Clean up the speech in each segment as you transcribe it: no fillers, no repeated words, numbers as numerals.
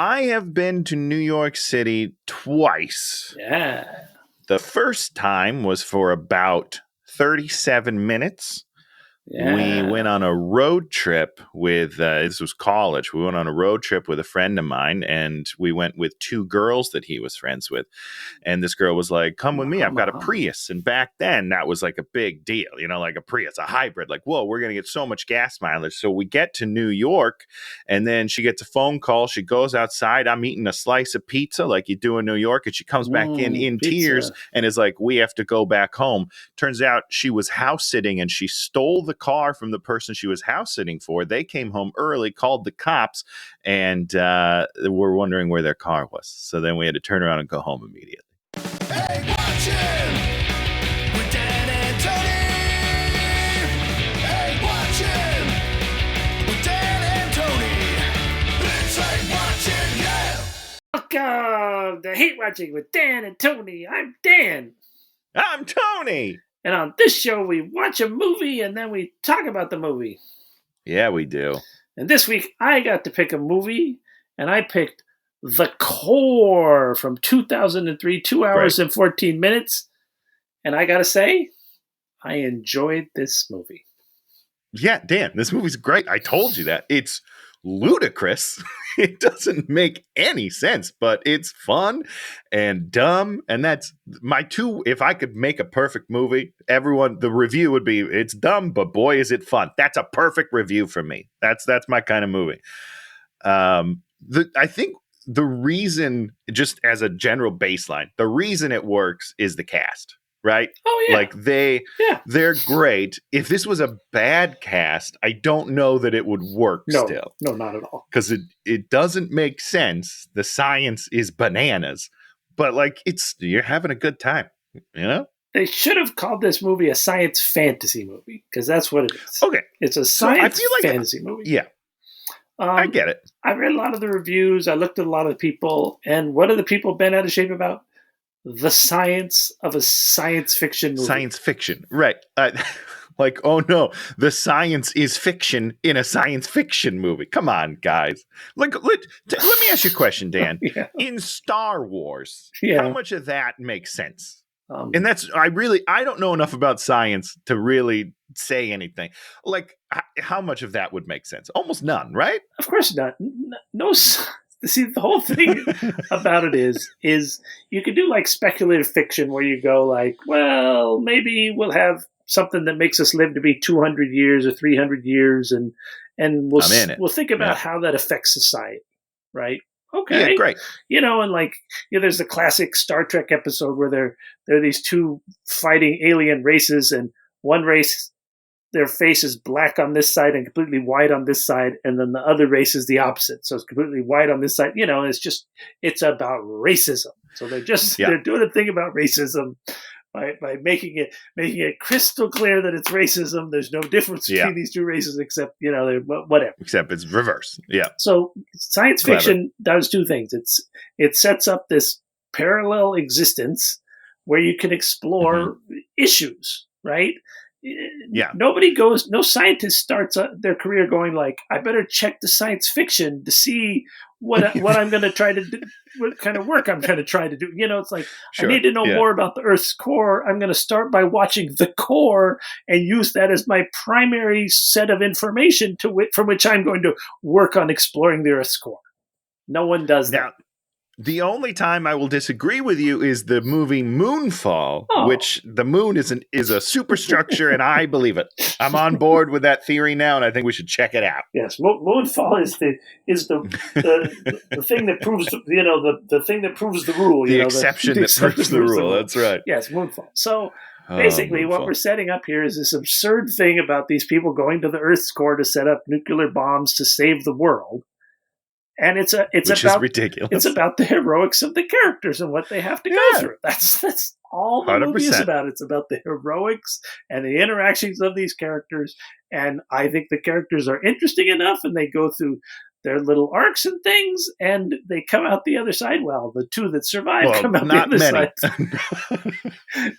I have been to New York City twice. Yeah. The first time was for about 37 minutes. Yeah. We went on a road trip with, this was college. We went on a road trip with a friend of mine, and we went with two girls that he was friends with. And this girl was like, come with me. I've got a Prius. And back then, that was like a big deal, like a Prius, a hybrid. Like, whoa, we're going to get so much gas mileage. So we get to New York, and then she gets a phone call. She goes outside. I'm eating a slice of pizza like you do in New York. And she comes back in pizza. tears and is like, we have to go back home. Turns out she was house sitting, and she stole the car from the person she was house sitting for. They came home early, called the cops, and were wondering where their car was. So then we had to turn around and go home immediately. Hey, watch him with Dan and Tony. Hey, watch him with Dan and Tony. It's like watching, yeah. Welcome to Hate Watching with Dan and Tony. I'm Dan. I'm Tony. And on this show, we watch a movie and then we talk about the movie. Yeah, we do. And this week, I got to pick a movie, and I picked The Core from 2003, 2 hours and 14 minutes. And I got to say, I enjoyed this movie. Yeah, Dan, this movie's great. I told you that. It's ludicrous. It doesn't make any sense, but it's fun and dumb. And that's my two. If I could make a perfect movie, the review would be, it's dumb, but boy, is it fun. That's a perfect review for me. That's my kind of movie. I think the reason, just as a general baseline, the reason it works is the cast. Right? Oh, yeah. Like they're great. If this was a bad cast, I don't know that it would work still. No, not at all. Because it doesn't make sense. The science is bananas. But like you're having a good time, They should have called this movie a science fantasy movie, because that's what it is. Okay. It's a science fantasy movie. Yeah. I get it. I read a lot of the reviews. I looked at a lot of the people. And what have the people been out of shape about? The science of a science fiction movie. Science fiction, right. Like, oh no, the science is fiction in a science fiction movie. Come on, guys. Like, let me ask you a question, Dan. Yeah. In Star Wars, how much of that makes sense? And that's, I don't know enough about science to really say anything. Like, how much of that would make sense? Almost none, right? Of course not. No. See, the whole thing about it is you can do like speculative fiction where you go like, well, maybe we'll have something that makes us live to be 200 years or 300 years, and we'll think about how that affects society, right? Okay, yeah, great. And like, there's the classic Star Trek episode where there are these two fighting alien races, and one race, their face is black on this side and completely white on this side, and then the other race is the opposite, so it's completely white on this side. It's about racism. So they're doing a thing about racism by making it crystal clear that it's racism. There's no difference between these two races except they're whatever. Except it's reverse. Yeah. So science fiction does two things. It sets up this parallel existence where you can explore issues, right? Yeah. No scientist starts their career going like, I better check the science fiction to see what I'm going to try to do, what kind of work I'm trying to try to do. It's like, I need to know more about the Earth's core. I'm going to start by watching The Core and use that as my primary set of information from which I'm going to work on exploring the Earth's core. No one does that. Now, the only time I will disagree with you is the movie Moonfall, which the moon is a superstructure, and I believe it. I'm on board with that theory now, and I think we should check it out. Yes, Moonfall is the thing that proves the thing that proves the rule. The exception that proves the rule. That's right. Yes, Moonfall. So basically, what we're setting up here is this absurd thing about these people going to the Earth's core to set up nuclear bombs to save the world. And it's ridiculous. It's about the heroics of the characters and what they have to go through. That's all the 100%. Movie is about. It's about the heroics and the interactions of these characters. And I think the characters are interesting enough, and they go through their little arcs and things, and they come out the other side. Well, the two that survive come out the other side.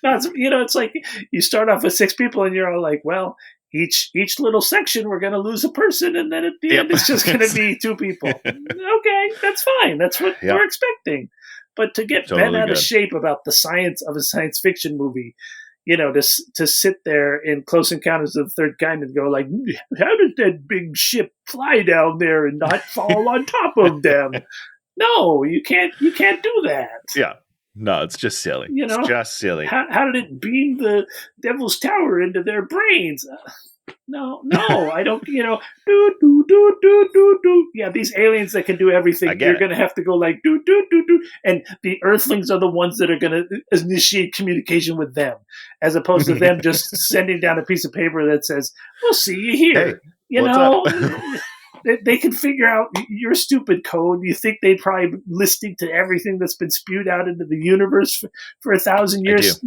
It's like you start off with 6 people, and you're all like, well, each little section we're going to lose a person, and then at the Yep. end it's just going to be two people. Okay, that's fine. That's what Yep. we're expecting. But to get Totally bent out of good. shape about the science of a science fiction movie, to sit there in Close Encounters of the Third Kind and go like, how did that big ship fly down there and not fall on top of them? No, you can't do that. Yeah. No, it's just silly. It's just silly. How did it beam the Devil's Tower into their brains? No, I don't, do. Yeah, these aliens that can do everything, you're going to have to go like, do. And the Earthlings are the ones that are going to initiate communication with them, as opposed to them just sending down a piece of paper that says, we'll see you here. Hey, They can figure out your stupid code. You think they'd probably be listening to everything that's been spewed out into the universe for 1,000 years?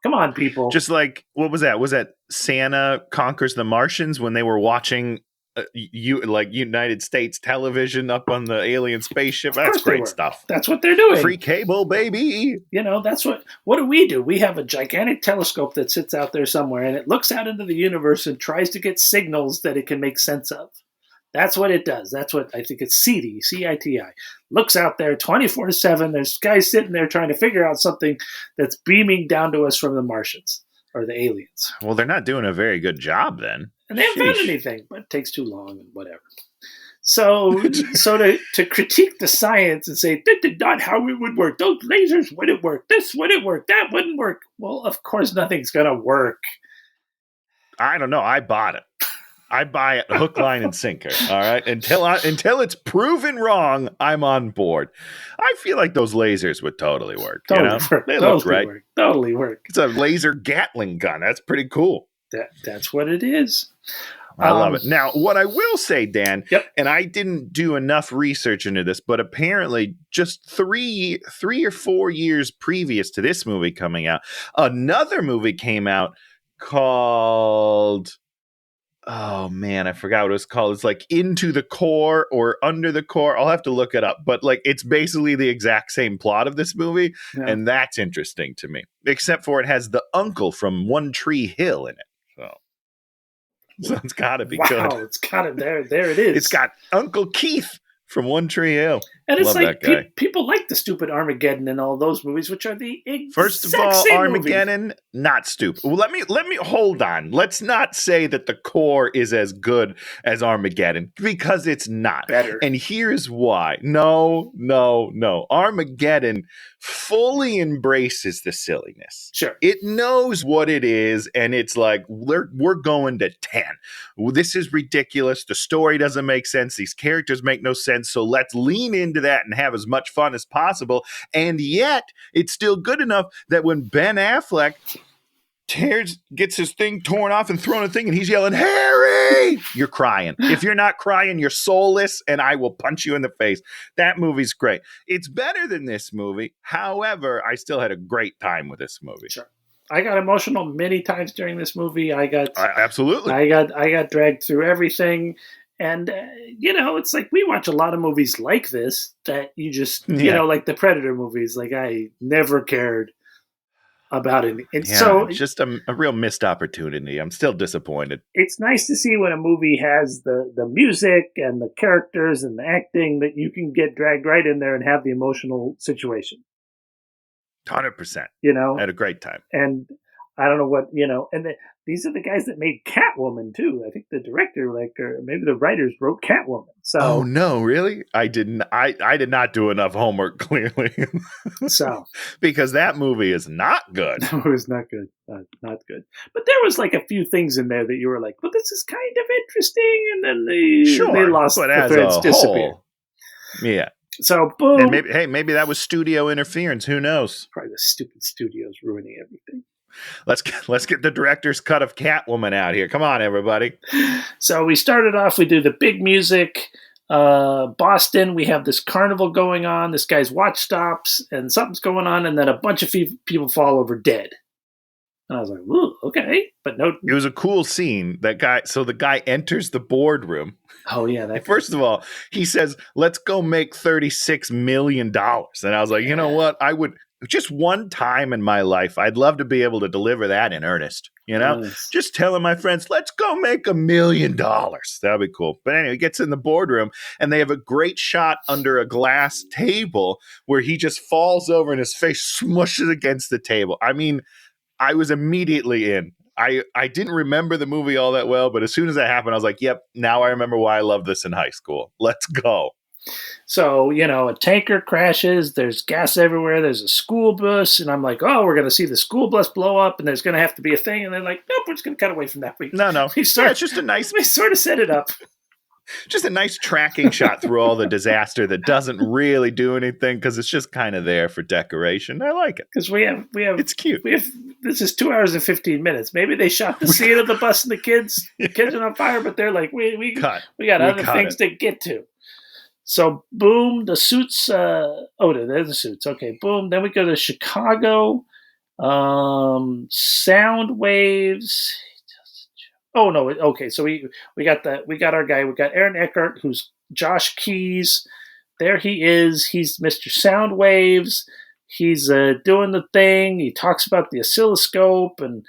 Come on, people. Just like, what was that? Was that Santa Conquers the Martians when they were watching United States television up on the alien spaceship? That's great stuff. That's what they're doing. Free cable, baby. That's what do? We have a gigantic telescope that sits out there somewhere, and it looks out into the universe and tries to get signals that it can make sense of. That's what it does. That's what I think it's CITI, C-I-T-I. Looks out there 24/7. There's guys sitting there trying to figure out something that's beaming down to us from the Martians or the aliens. Well, they're not doing a very good job then. And they haven't found anything, but it takes too long and whatever. So to critique the science and say, this is not how it would work. Those lasers wouldn't work. This wouldn't work. That wouldn't work. Well, of course, nothing's going to work. I don't know. I bought it. I buy it hook, line, and sinker. All right. Until it's proven wrong, I'm on board. I feel like those lasers would totally work. Work. They look great. Totally work. It's a laser Gatling gun. That's pretty cool. That's what it is. I love it. Now, what I will say, Dan, yep. and I didn't do enough research into this, but apparently just three or 4 years previous to this movie coming out, another movie came out called... Oh man, I forgot what it was called. It's like Into the Core or Under the Core. I'll have to look it up. But like it's basically the exact same plot of this movie. Yeah. And that's interesting to me. Except for it has the uncle from One Tree Hill in it. So it's gotta be good. Wow, it's got it there. There it is. It's got Uncle Keith from One Tree Hill. And it's like people like the stupid Armageddon and all those movies, which are the exact First of all, same Armageddon, movie. Not stupid. Well, let me hold on. Let's not say that the core is as good as Armageddon because it's not. Better. And here's why. No. Armageddon fully embraces the silliness. Sure. It knows what it is, and it's like, we're going to 10. This is ridiculous. The story doesn't make sense. These characters make no sense. So let's lean into that and have as much fun as possible. And yet, it's still good enough that when Ben Affleck gets his thing torn off and thrown a thing, and he's yelling, Harry! You're crying. If you're not crying, you're soulless, and I will punch you in the face. That movie's great. It's better than this movie. However, I still had a great time with this movie. Sure. I got emotional many times during this movie. Absolutely. I got dragged through everything. And, it's like we watch a lot of movies like this that you just, like the Predator movies, like I never cared about it. And so it's just a real missed opportunity. I'm still disappointed. It's nice to see when a movie has the music and the characters and the acting that you can get dragged right in there and have the emotional situation. 100%. Had a great time. And I don't know what, and these are the guys that made Catwoman too. I think the director, or maybe the writers wrote Catwoman. So, oh no, really? I did not do enough homework, clearly. So, because that movie is not good. No, it was not good. Not good. But there was like a few things in there that you were like, well, this is kind of interesting. And then they lost the threads, disappeared. Yeah. So boom. And maybe that was studio interference. Who knows? Probably the stupid studios ruining everything. Let's get the director's cut of Catwoman out here. Come on, everybody. So we started off. We do the big music. Boston. We have this carnival going on. This guy's watch stops, and something's going on, and then a bunch of people fall over dead. And I was like, "Ooh, okay," but no. It was a cool scene. That guy. So the guy enters the boardroom. Oh yeah. First of all, he says, "Let's go make $36 million," and I was like, you know what? I would. Just one time in my life, I'd love to be able to deliver that in earnest. You know, Yes. just telling my friends, let's go make $1 million. That'll be cool. But anyway, he gets in the boardroom and they have a great shot under a glass table where he just falls over and his face smushes against the table. I mean, I was immediately in. I didn't remember the movie all that well, but as soon as that happened, I was like, yep, now I remember why I loved this in high school. Let's go. So, a tanker crashes, there's gas everywhere, there's a school bus, and I'm like, oh, we're going to see the school bus blow up, and there's going to have to be a thing. And they're like, nope, we're just going to cut away from that. No. We It's just a nice, we sort of set it up. just a nice tracking shot through all the disaster that doesn't really do anything because it's just kind of there for decoration. I like it. Because we have, It's cute. this is 2 hours and 15 minutes. Maybe they shot the scene of the bus and the kids are on fire, but they're like, we got other things to get to. So, boom, the suits. There's the suits. Okay, boom. Then we go to Chicago. Sound waves. Oh no. Okay, so we got our guy. We got Aaron Eckhart, who's Josh Keys. There he is. He's Mr. Sound Waves. He's doing the thing. He talks about the oscilloscope and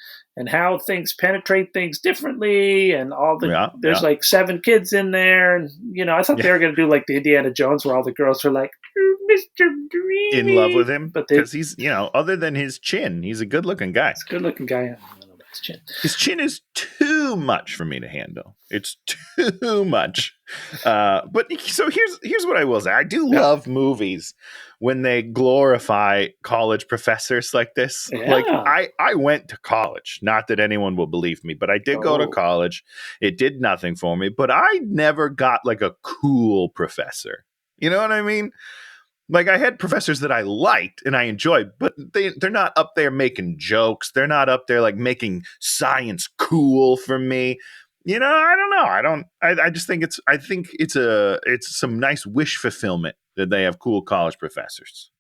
how things penetrate things differently, and all the there's like 7 kids in there, and I thought they were going to do like the Indiana Jones, where all the girls are like Mr. Dreamy in love with him, but because he's other than his chin, he's a good-looking guy. He's a good-looking guy. I don't know about his chin. His chin is too much for me to handle. It's too much. But so here's what I will say. I do love movies when they glorify college professors like this. Yeah. Like I went to college. Not that anyone will believe me, but I did go to college. It did nothing for me, but I never got like a cool professor. You know what I mean? Like, I had professors that I liked and I enjoyed, but they're not up there making jokes. They're not up there like making science cool for me. I don't know. I just think it's some nice wish fulfillment that they have cool college professors.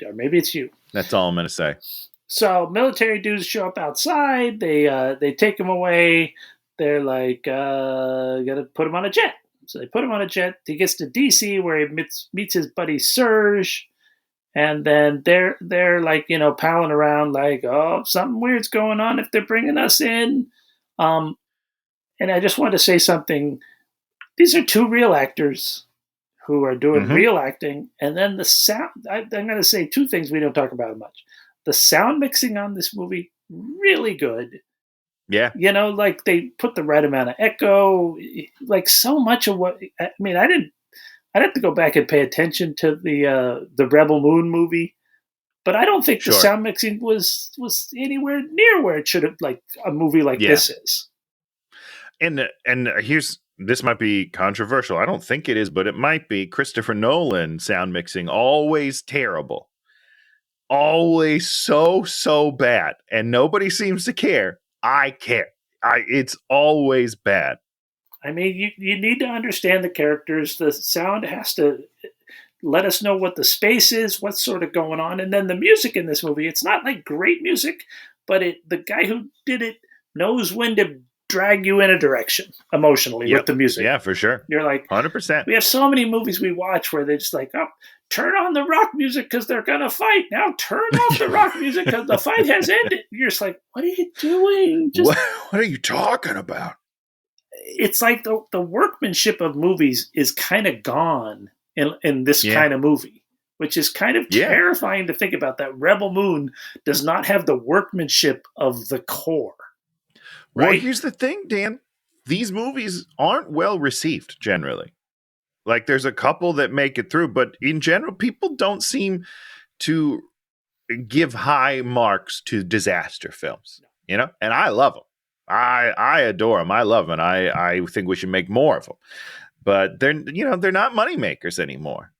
Or maybe it's you. That's all I'm going to say. So military dudes show up outside. They take him away. They're like, gotta put him on a jet. So they put him on a jet. He gets to DC, where he meets his buddy Serge, and then they're like palling around like, oh, something weird's going on if they're bringing us in. And I just want to say something. These are 2 real actors who are doing real acting, and then the sound. I'm going to say 2 things we don't talk about much. The sound mixing on this movie, really good. Yeah. Like they put the right amount of echo, like so much of what, I'd have to go back and pay attention to the Rebel Moon movie, but I don't think the sound mixing was anywhere near where it should have, like a movie like this is. And this might be controversial. I don't think it is, but it might be. Christopher Nolan sound mixing, always terrible. Always so bad. And nobody seems to care. I care. It's always bad. I mean, you need to understand the characters. The sound has to let us know what the space is, what's sort of going on. And then the music in this movie, it's not like great music, but the guy who did it knows when to drag you in a direction emotionally with the music. Yeah, for sure. You're like, 100%. We have so many movies we watch where they're just like, oh, turn on the rock music because they're going to fight. Now turn off the rock music because the fight has ended. You're just like, what are you doing? What are you talking about? It's like the workmanship of movies is kind of gone in this kind of movie, which is kind of terrifying to think about. That Rebel Moon does not have the workmanship of the core. Right? Well, here's the thing, Dan. These movies aren't well received generally. Like, there's a couple that make it through, but in general, people don't seem to give high marks to disaster films, And I love them. I adore them. I love them. And I think we should make more of them. But they're not money makers anymore.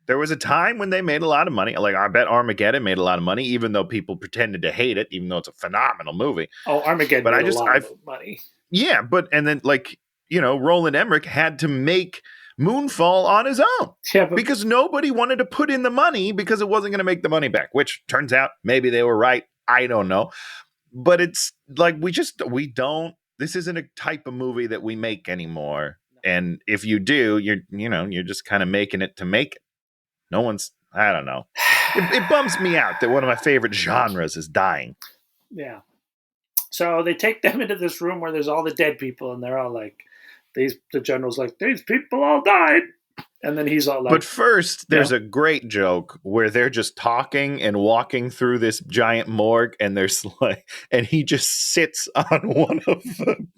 There was a time when they made a lot of money. Like, I bet Armageddon made a lot of money, even though people pretended to hate it, even though it's a phenomenal movie. Oh, Armageddon made a lot of money. Yeah, and then, Roland Emmerich had to make Moonfall on his own. Yeah, because nobody wanted to put in the money because it wasn't going to make the money back, which turns out maybe they were right. I don't know. But it's like, this isn't a type of movie that we make anymore. And if you do, you're just kind of making it to make it. No one's, I don't know. It bums me out that one of my favorite genres is dying. Yeah. So they take them into this room where there's all the dead people, and they're all like, the general's like, these people all died. And then he's all like, but first, there's a great joke where they're just talking and walking through this giant morgue, and there's like, and he just sits on one of them.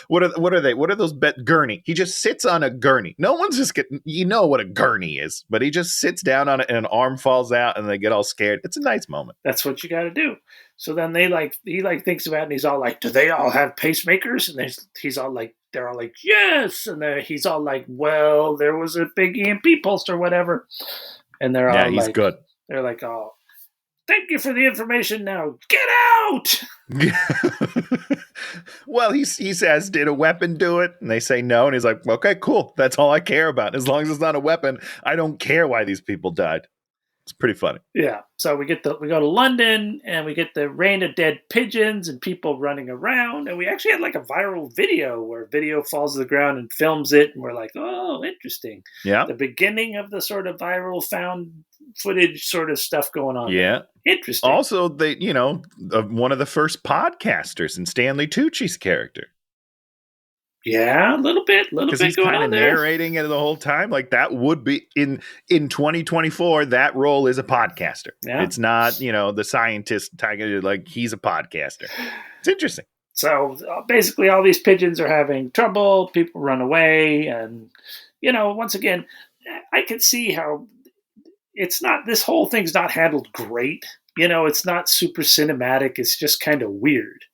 What are they? What are those? Gurney. He just sits on a gurney. No one's just getting. You know what a gurney is, but he just sits down on it, and an arm falls out, and they get all scared. It's a nice moment. That's what you got to do. So then he thinks about it, and he's all like, do they all have pacemakers? And he's all like, they're all like, yes. And he's all like, well, there was a big EMP pulse or whatever. And they're all he's like, good. They're like, oh, thank you for the information. Now get out. Well, he says, did a weapon do it? And they say no. And he's like, okay, cool. That's all I care about. As long as it's not a weapon, I don't care why these people died. It's pretty funny. Yeah. So we go to London, and we get the rain of dead pigeons and people running around. And we actually had like a viral video where video falls to the ground and films it. And we're like, oh, interesting. Yeah. The beginning of the sort of viral found footage sort of stuff going on. Yeah. Interesting. Also, they, one of the first podcasters in Stanley Tucci's character. Yeah, a little bit going on there. Because he's kind of narrating it the whole time. Like that would be in 2024. That role is a podcaster. Yeah. It's not, the scientist type. Like he's a podcaster. It's interesting. So basically, all these pigeons are having trouble. People run away, and once again, I can see how it's not. This whole thing's not handled great. It's not super cinematic. It's just kind of weird.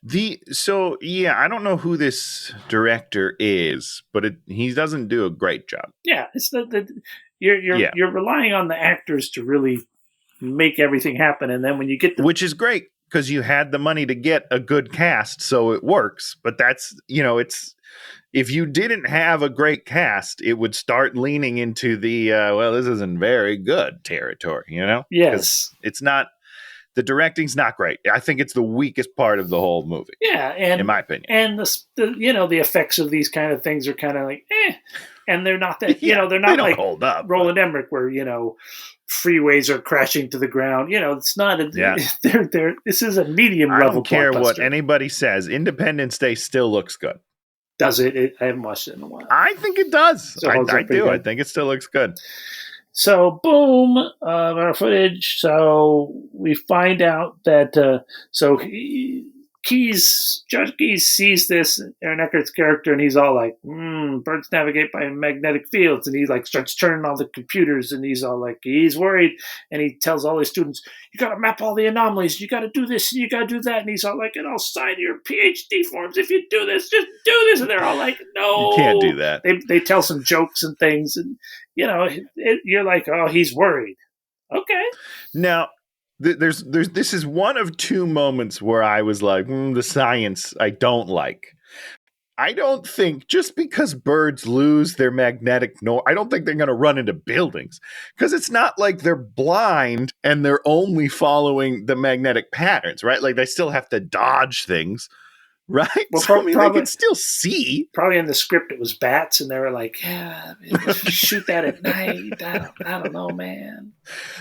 I don't know who this director is, but he doesn't do a great job. Yeah, it's you're relying on the actors to really make everything happen, and then when you get which is great because you had the money to get a good cast, so it works. But that's it's if you didn't have a great cast, it would start leaning into the this isn't very good territory. Yes, it's not. The directing's not great. I think it's the weakest part of the whole movie. Yeah, and in my opinion, and the effects of these kind of things are kind of like and they're not that they're not like hold up, Roland Emmerich where freeways are crashing to the ground. It's not. They're this is a medium level. I don't care what anybody says. Independence Day still looks good. Does it? I haven't watched it in a while. I think it does. So I do. I think it still looks good. So, boom, our footage. So we find out that Judge Keyes sees this Aaron Eckhart's character, and he's all like, birds navigate by magnetic fields. And he like starts turning on the computers, and he's all like, he's worried. And he tells all his students, you got to map all the anomalies. You got to do this, and you got to do that. And he's all like, and I'll sign your PhD forms if you do this. Just do this. And they're all like, no. You can't do that. They tell some jokes and things, and, you're like, oh, he's worried. Okay. Now, there's this is one of two moments where I was like, the science I don't like. I don't think just because birds lose their magnetic north, I don't think they're going to run into buildings, because it's not like they're blind and they're only following the magnetic patterns, right? Like they still have to dodge things, right? Well, so, they can still see. Probably in the script it was bats, and they were like, yeah, shoot that at night. I don't know, man.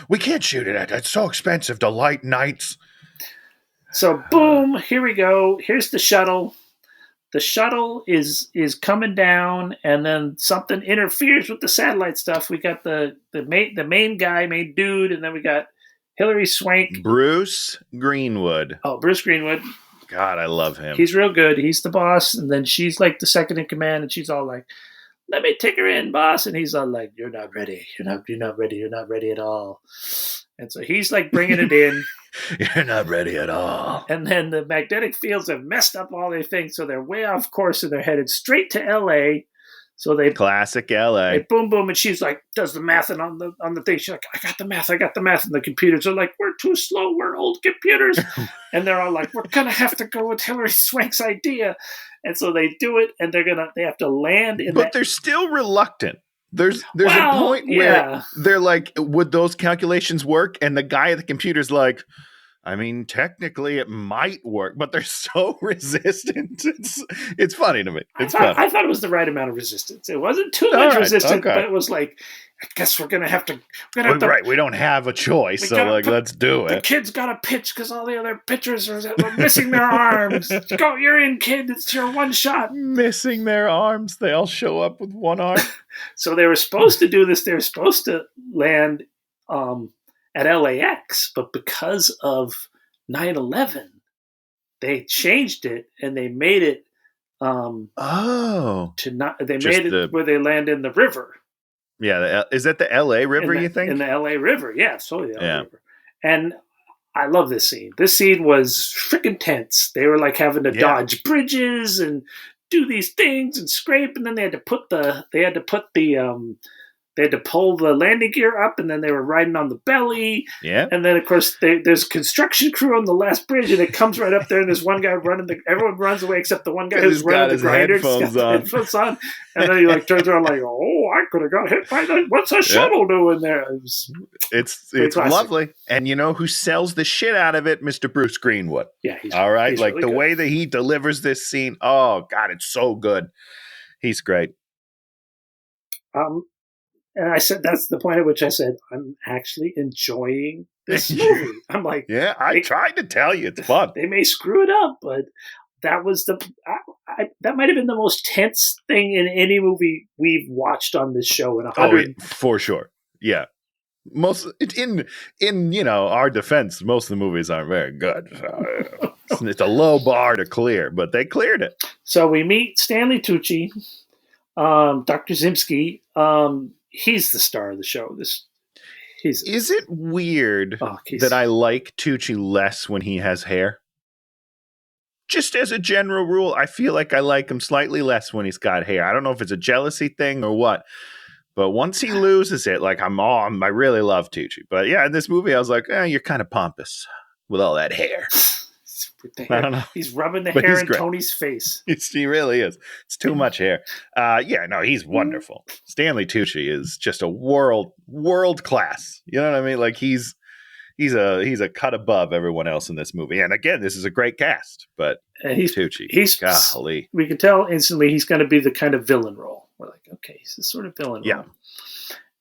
We can't shoot it at night. It's so expensive to light nights. So, boom, here we go. Here's the shuttle. The shuttle is coming down, and then something interferes with the satellite stuff. We got the main dude, and then we got Hilary Swank. Bruce Greenwood. Oh, Bruce Greenwood. God, I love him. He's real good. He's the boss, and then she's like the second in command, and she's all like, let me take her in, boss. And he's all like, you're not ready. You're not ready. You're not ready at all. And so he's like bringing it in. You're not ready at all. And then the magnetic fields have messed up all their things, so they're way off course, and they're headed straight to L.A. So they classic L.A. They boom, and she's like, does the math on the thing. She's like, I got the math. And the computers are like, we're too slow. We're old computers. And they're all like, we're gonna have to go with Hilary Swank's idea. And so they do it, and they have to land in. But they're still reluctant. There's a point where they're like, would those calculations work? And the guy at the computer's like, I mean, technically it might work, but they're so resistant. It's funny to me. It's funny. I thought it was the right amount of resistance. It wasn't too All much right, resistance, okay. but it was like, I guess we're gonna have to. Right, we don't have a choice, we so gotta like, put- let's do The it. kids got to pitch because all the other pitchers are missing their arms. Go, you're in, kid. It's your one shot. Missing their arms, they all show up with one arm. So they were supposed to do this. They were supposed to land at LAX, but because of 9/11, they changed it and they made it Oh, to not. They Just made it the- where they land in the river. yeah. Is that the L.A. River? You think? In the LA River, yeah, totally the LA Yeah. River. And I love this scene. This scene was freaking tense. They were like having to dodge bridges and do these things and scrape, and then they had to pull the landing gear up, and then they were riding on the belly. Yeah. And then, of course, there's a construction crew on the last bridge, and it comes right up there, and there's one guy running. Everyone runs away except the one guy who's He's running got the his grinder. He's got headphones the on. headphones on. And then he like turns around like, oh, I could have got hit by that. What's a shuttle doing there? It was, It's classic. lovely. And you know who sells the shit out of it? Mr. Bruce Greenwood. yeah, he's All right. he's Like really the good. way that he delivers this scene. Oh, God, it's so good. He's great. And I said, that's the point at which I said, I'm actually enjoying this movie. I'm like, Yeah, I tried to tell you. It's fun. they may screw it up, but that was that might have been the most tense thing in any movie we've watched on this show in 100. Oh, yeah, for sure. Yeah. Most in our defense, most of the movies aren't very good. So, it's a low bar to clear, but they cleared it. So we meet Stanley Tucci, Dr. Zimski. He's the star of the show. Is it weird he's- that I like Tucci less when he has hair? Just as a general rule, I feel like I like him slightly less when he's got hair. I don't know if it's a jealousy thing or what, but once he loses it, like I really love Tucci. But yeah, in this movie, I was like, you're kind of pompous with all that hair. I don't know. He's rubbing the But hair he's in great. Tony's face. He really is. It's too much hair. He's wonderful. Stanley Tucci is just a world class. You know what I mean? Like he's a cut above everyone else in this movie. And again, this is a great cast, but And he's Tucci, golly. we can tell instantly he's going to be the kind of villain role. We're like, okay, he's this sort of villain role.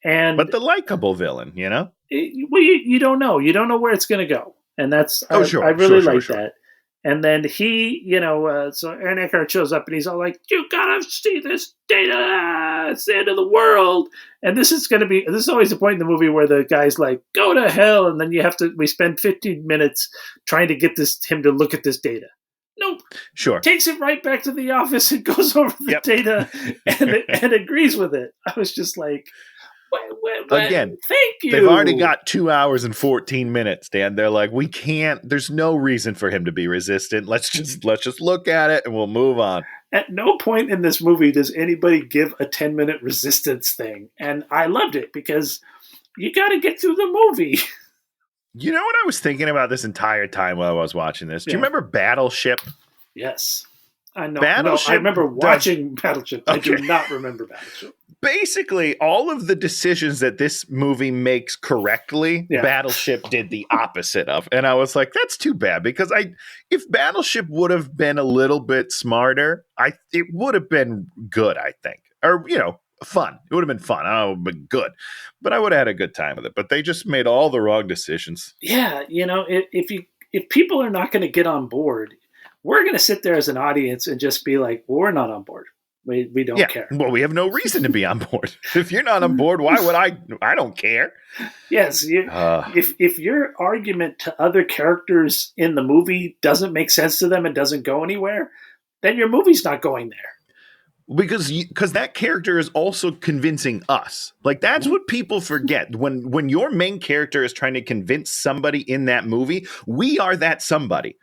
And But the likable villain, you know? you don't know. You don't know where it's going to go. And that's, I really like that. And then he, so Aaron Eckhart shows up and he's all like, you gotta see this data. It's the end of the world. And this is always the point in the movie where the guy's like, go to hell. And then we spend 15 minutes trying to get him to look at this data. Nope. Sure. Takes it right back to the office and goes over the data and agrees with it. I was just like, again, thank you. They've already got 2 hours and 14 minutes, Dan. They're like, we can't, there's no reason for him to be resistant. Let's just look at it and we'll move on. At no point in this movie does anybody give a 10-minute resistance thing. And I loved it because you got to get through the movie. You know what I was thinking about this entire time while I was watching this? Do you remember Battleship? Yes. I know. Battleship, I remember watching Battleship. Okay. I do not remember Battleship. Basically, all of the decisions that this movie makes correctly, Battleship did the opposite of. And I was like, that's too bad because if Battleship would have been a little bit smarter, it would have been good, I think. Or, fun. It would have been fun. I don't know, it would have been good. But I would have had a good time with it. But they just made all the wrong decisions. Yeah, if people are not going to get on board, we're going to sit there as an audience and just be like, well, we're not on board. We don't care. Well, we have no reason to be on board. If you're not on board, why would I? I don't care. Yes. If your argument to other characters in the movie doesn't make sense to them and doesn't go anywhere, then your movie's not going there. Because that character is also convincing us. Like that's what people forget. When your main character is trying to convince somebody in that movie, we are that somebody.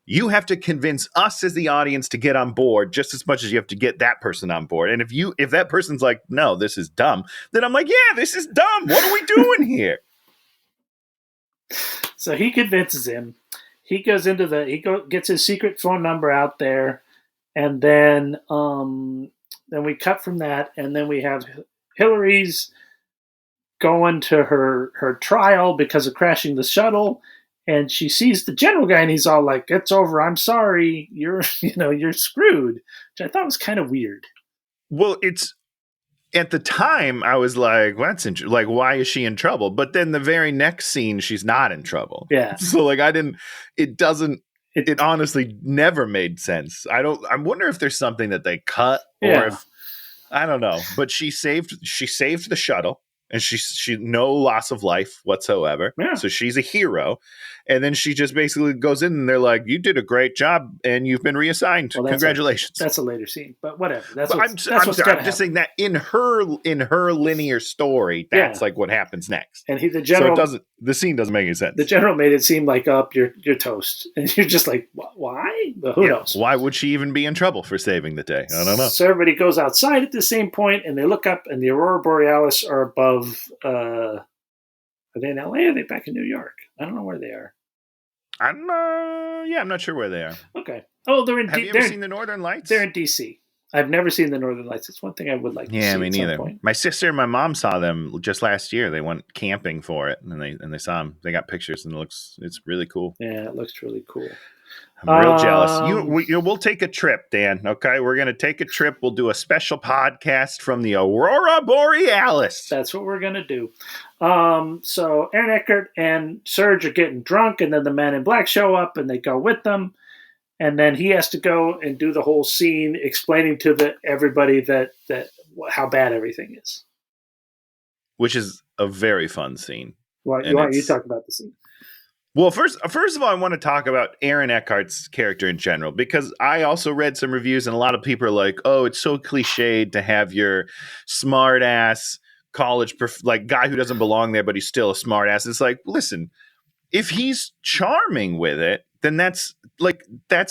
You have to convince us as the audience to get on board just as much as you have to get that person on board. And if that person's like, no, this is dumb, then I'm like, yeah, this is dumb. What are we doing here? So he convinces him. He goes gets his secret phone number out there, and then we cut from that, and then we have Hillary's going to her trial because of crashing the shuttle. and she sees the general guy, and he's all like, "It's over. I'm sorry. You're you're screwed," which I thought was kind of weird. Well, it's at the time I was like, well, that's like, why is she in trouble? But then the very next scene, she's not in trouble. Yeah. So like, it honestly never made sense. I wonder if there's something that they cut or if, I don't know, but she saved the shuttle. And she no loss of life whatsoever. Yeah. So she's a hero. And then she just basically goes in and they're like, you did a great job and you've been reassigned. Well, Congratulations. That's a later scene, but whatever. I'm just saying that in her linear story, that's like what happens next. And the general, so the scene doesn't make any sense. The general made it seem like you're toast. And you're just like, why? But who knows? Why would she even be in trouble for saving the day? I don't know. So everybody goes outside at the same point and they look up and the Aurora Borealis are above, are they in LA or are they back in New York? I don't know where they are. I'm not sure where they are. Okay. Oh, they're in. Have you ever seen the Northern Lights? They're in DC. I've never seen the Northern Lights. It's one thing I would like to see. Yeah, me neither. My sister and my mom saw them just last year. They went camping for it, and they saw them. They got pictures, and it's really cool. Yeah, it looks really cool. I'm real jealous. We'll take a trip, Dan. Okay, we're gonna take a trip. We'll do a special podcast from the Aurora Borealis. That's what we're gonna do. So Aaron Eckhart and Serge are getting drunk, and then the Men in Black show up, and they go with them. And then he has to go and do the whole scene explaining to everybody that how bad everything is. Which is a very fun scene. Why you talk about the scene? Well, first of all, I want to talk about Aaron Eckhart's character in general, because I also read some reviews and a lot of people are like, oh, it's so cliched to have your smart ass college, guy who doesn't belong there, but he's still a smart ass. It's like, listen, if he's charming with it, then that's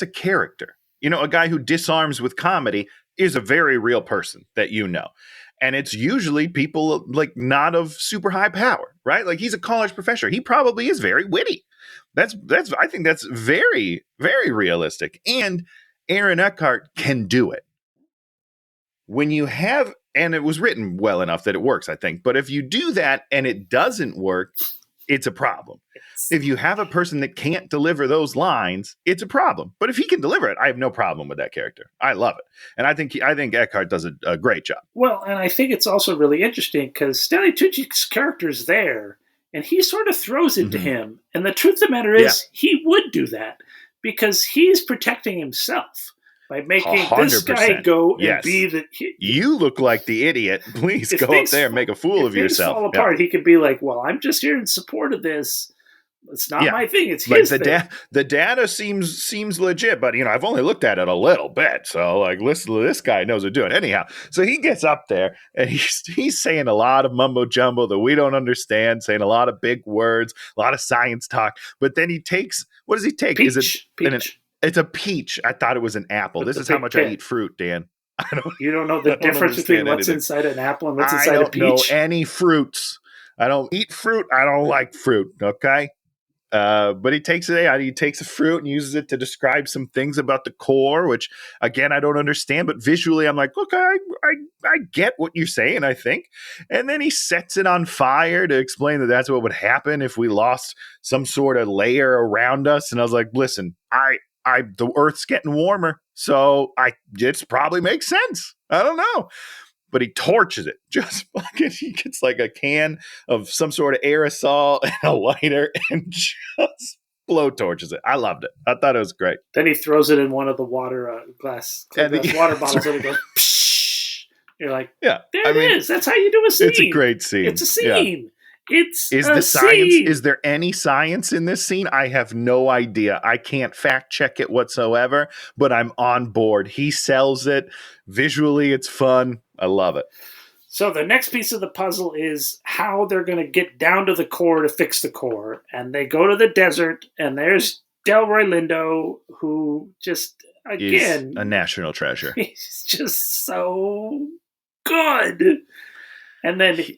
a character. A guy who disarms with comedy is a very real person that you know. And it's usually people not of super high power, right? Like he's a college professor. He probably is very witty. I think that's very, very realistic. And Aaron Eckhart can do it. When you have, and it was written well enough that it works, I think. But if you do that and it doesn't work, it's a problem. If you have a person that can't deliver those lines, it's a problem. But if he can deliver it, I have no problem with that character. I love it. And I think Eckhart does a great job. Well, and I think it's also really interesting because Stanley Tucci's character is there and he sort of throws it to him. And the truth of the matter is he would do that because he's protecting himself by making 100%. This guy go and be the... You look like the idiot. Please go up there and make a fool of yourself. If things fall apart, he could be like, well, I'm just here in support of this. It's not my thing. It's his thing. The data seems legit, but I've only looked at it a little bit. So listen, this guy knows what he's doing. Anyhow, so he gets up there and he's saying a lot of mumbo jumbo that we don't understand, saying a lot of big words, a lot of science talk. But then he takes, what does he take? Peach. It's a peach. I thought it was an apple. This is how much I eat fruit, Dan. You don't know the difference between what's inside an apple and what's inside a peach? I don't know any fruits. I don't eat fruit. I don't like fruit. Okay. But he takes it out. He takes a fruit and uses it to describe some things about the core, which again I don't understand. But visually, I'm like, look, I get what you're saying. I think, and then he sets it on fire to explain that that's what would happen if we lost some sort of layer around us. And I was like, listen, the Earth's getting warmer, so it probably makes sense. I don't know. But he torches it. He gets like a can of some sort of aerosol and a lighter and just blow torches it. I loved it. I thought it was great. Then he throws it in one of the water glass water bottles and it goes psh. You're like, there it is. That's how you do a scene. It's a great scene. It's a scene. It's is a the science scene. Is there any science in this scene? I have no idea. I can't fact check it whatsoever, but I'm on board. He sells it. Visually, it's fun. I love it. So the next piece of the puzzle is how they're going to get down to the core to fix the core. And they go to the desert, and there's Delroy Lindo, who just, again... is a national treasure. He's just so good. And then he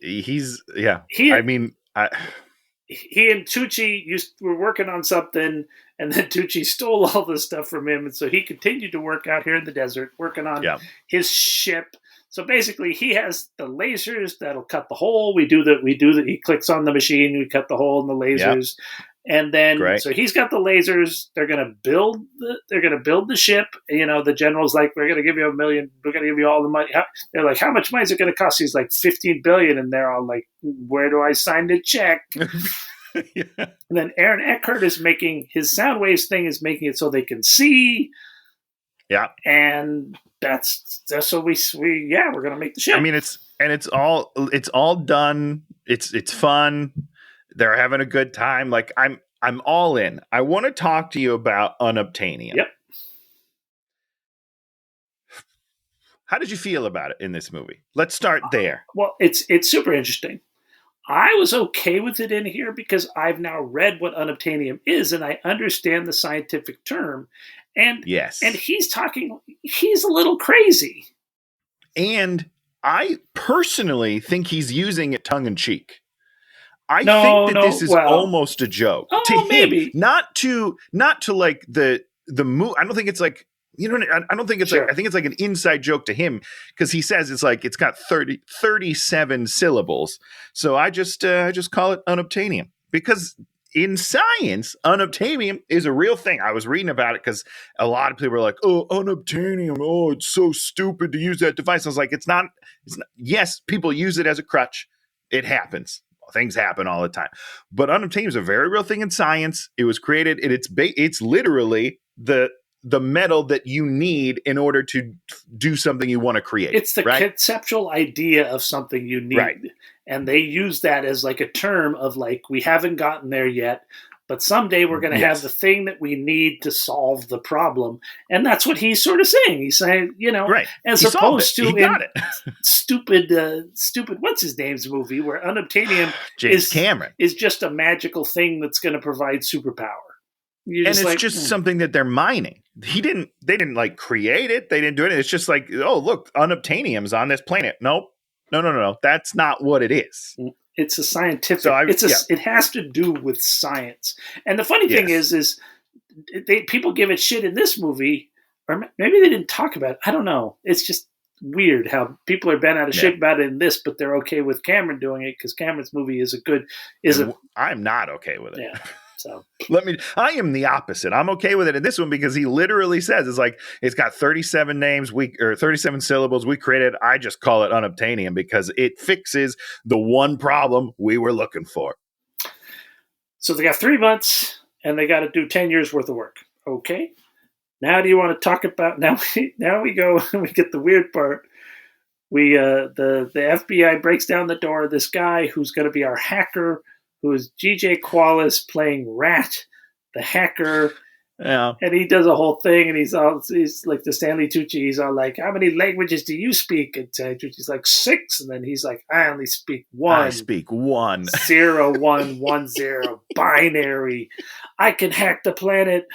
and Tucci were working on something, and then Tucci stole all the stuff from him, and so he continued to work out here in the desert, working on his ship. So basically, he has the lasers that'll cut the hole. He clicks on the machine, we cut the hole in the lasers, And then, Great. so he's got the lasers. They're gonna build the ship. You know, the general's like, "We're gonna give you $1 million. We're gonna give you all the money." They're like, "How much money is it gonna cost?" He's like, $15 billion, and they're all like, "Where do I sign the check?" Yeah. And then Aaron Eckhart is making his sound waves thing is making it so they can see. Yeah. And that's so we're gonna make the ship. I mean, it's all done. It's fun. They're having a good time. Like I'm all in. I want to talk to you about Unobtainium. Yep. How did you feel about it in this movie? Let's start there. Well, it's super interesting. I was okay with it in here because I've now read what unobtainium is and I understand the scientific term. And Yes. and he's a little crazy. And I personally think he's using it tongue in cheek. I No, think that no, this is well- almost a joke Oh, to him, maybe. not to like the movie. I don't think it's like, you know, I don't think it's Sure. like, I think it's like an inside joke to him because he says it's like it's got 37 syllables. So I just call it unobtainium because in science, unobtainium is a real thing. I was reading about it because a lot of people are like, "Oh, unobtainium! Oh, it's so stupid to use that device." I was like, "It's not. Yes, people use it as a crutch. It happens. Things happen all the time. But unobtainium is a very real thing in science. It was created, and it's literally the metal that you need in order to do something you want to create. It's the right? conceptual idea of something you need. Right. And they use that as like a term of like, we haven't gotten there yet, but someday we're going to have Yes. the thing that we need to solve the problem. And that's what he's sort of saying. He's saying, you know, Right. as He solved opposed it. to He got in it. stupid, what's his name's movie where unobtainium James Cameron. is just a magical thing that's going to provide superpower. You're And just it's like, just something that they're mining. They didn't like create it. They didn't do it. It's just like, oh, look, unobtainium's on this planet. Nope. No. That's not what it is. It's a scientific. So It has to do with science. And the funny thing Yes. is people give it shit in this movie, or maybe they didn't talk about it. I don't know. It's just weird how people are bent out of shape about it in this, but they're okay with Cameron doing it because Cameron's movie I'm not okay with it. yeah. So I am the opposite. I'm okay with it in this one because he literally says it's got 37 names, 37 syllables. We created. I just call it unobtainium because it fixes the one problem we were looking for. So they got 3 months and they got to do 10 years worth of work. Okay. Now do you want to talk about now we go we get the weird part. We the FBI breaks down the door of this guy who's going to be our hacker, who is G.J. Qualis playing Rat, the hacker. Yeah. And he does a whole thing, and he's like the Stanley Tucci. He's all like, "How many languages do you speak?" And Tucci's like 6, and then he's like, "I only speak 1. I speak 1. 0, 1, 1, 0, binary. I can hack the planet,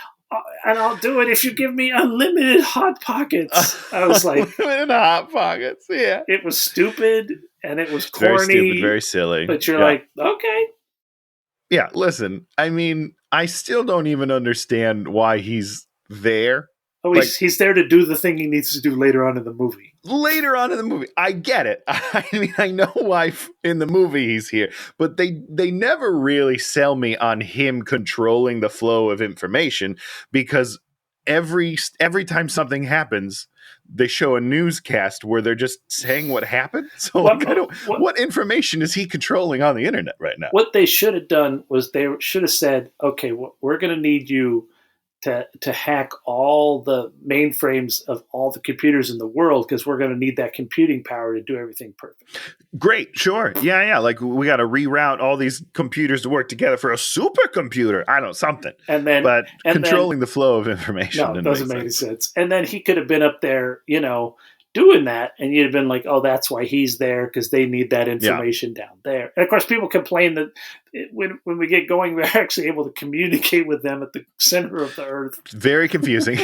and I'll do it if you give me unlimited hot pockets." I was like, in hot pockets. Yeah. it was stupid and it was corny, Very stupid, very silly. but you're like, okay. Yeah, listen, I mean, I still don't even understand why he's there. Oh, he's there to do the thing he needs to do later on in the movie. Later on in the movie, I get it. I mean, I know why in the movie he's here, but they never really sell me on him controlling the flow of information because every time something happens, they show a newscast where they're just saying what happened. So what information is he controlling on the internet right now? What they should have done was they should have said, okay, we're going to need you to hack all the mainframes of all the computers in the world because we're going to need that computing power to do everything perfect. Great, sure. Yeah. Like we got to reroute all these computers to work together for a supercomputer. I don't know, something. But controlling the flow of information. No, it doesn't make any sense. And then he could have been up there, doing that, and you'd have been like, oh, that's why he's there, because they need that information down there. And of course, people complain that when we get going, we're actually able to communicate with them at the center of the earth. It's very confusing.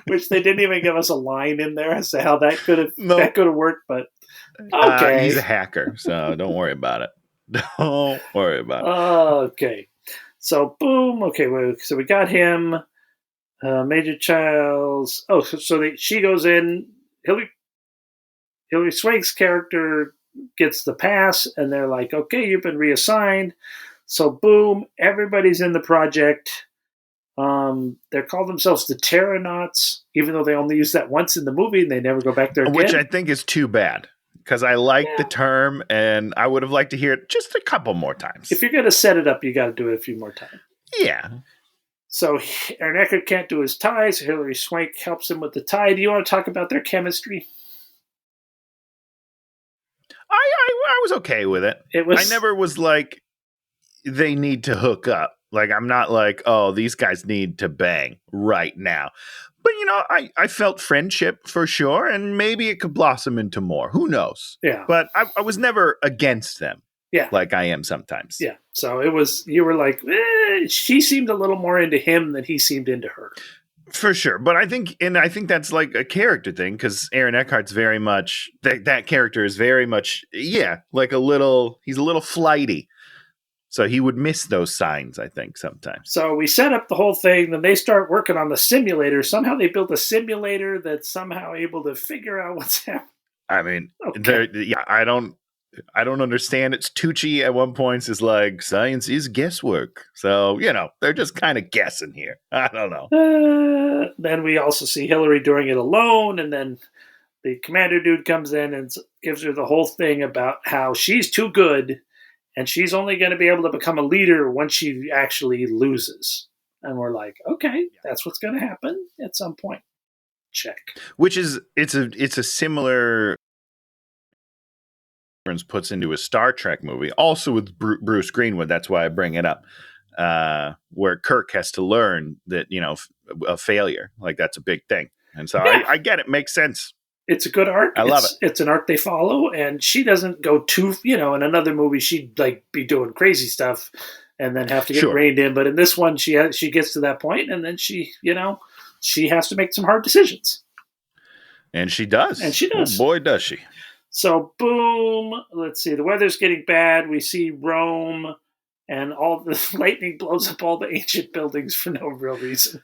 Which they didn't even give us a line in there as to how that could have worked, but okay. He's a hacker, so don't worry about it. Don't worry about it. Okay. So, boom. Okay, so we got him. Major Childs. Oh, so she goes in. Hilary Swank's character gets the pass, and they're like, okay, you've been reassigned. So boom, everybody's in the project. They call themselves the Terranauts, even though they only use that once in the movie and they never go back there again. Which I think is too bad, because I like the Yeah. term and I would have liked to hear it just a couple more times. If you're going to set it up, you got to do it a few more times. Yeah. So Aaron Eckhart can't do his tie, so Hilary Swank helps him with the tie. Do you want to talk about their chemistry? I was okay with it. I never was like, they need to hook up. Like, I'm not like, oh, these guys need to bang right now. But, I felt friendship for sure, and maybe it could blossom into more. Who knows? Yeah. But I was never against them. Yeah. Like I am sometimes. Yeah. So you were like, she seemed a little more into him than he seemed into her. For sure. But I think that's like a character thing, because Aaron Eckhart's very much, that character is very much, like he's a little flighty. So he would miss those signs, I think, sometimes. So we set up the whole thing, then they start working on the simulator. Somehow they built a simulator that's somehow able to figure out what's happening. I mean, I don't understand. It's Tucci at one point is like, science is guesswork. So, they're just kind of guessing here. I don't know. Then we also see Hillary doing it alone, and then the commander dude comes in and gives her the whole thing about how she's too good, and she's only going to be able to become a leader when she actually loses. And we're like, okay, that's what's going to happen at some point. Check. Which is, it's a similar puts into a Star Trek movie, also with Bruce Greenwood. That's why I bring it up, where Kirk has to learn that, a failure, like that's a big thing. And so I get it. Makes sense. It's a good arc. I love it. It's an arc they follow, and she doesn't go too, in another movie, she'd like be doing crazy stuff and then have to get reined in. But in this one, she gets to that point, and then she has to make some hard decisions. And she does. Oh, boy, does she. So, boom, let's see. The weather's getting bad. We see Rome, and all the lightning blows up all the ancient buildings for no real reason.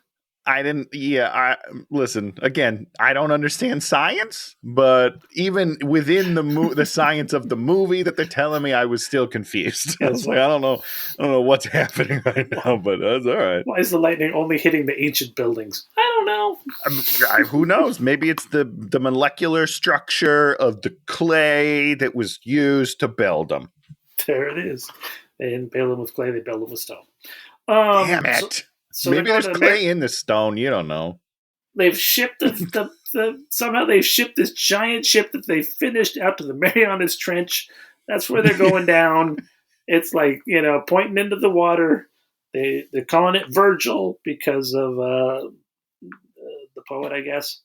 Listen, again, I don't understand science, but even within the science of the movie that they're telling me, I was still confused. I was like, I don't know what's happening right now, but that's all right. Why is the lightning only hitting the ancient buildings? I don't know. Who knows? Maybe it's the molecular structure of the clay that was used to build them. There it is. They didn't build them with clay, they built them with stone. Damn it. So maybe there's clay in the stone. You don't know. They've shipped somehow they've shipped this giant ship that they finished out to the Marianas Trench. That's where they're going down. It's like, pointing into the water. They're calling it Virgil because of the poet, I guess.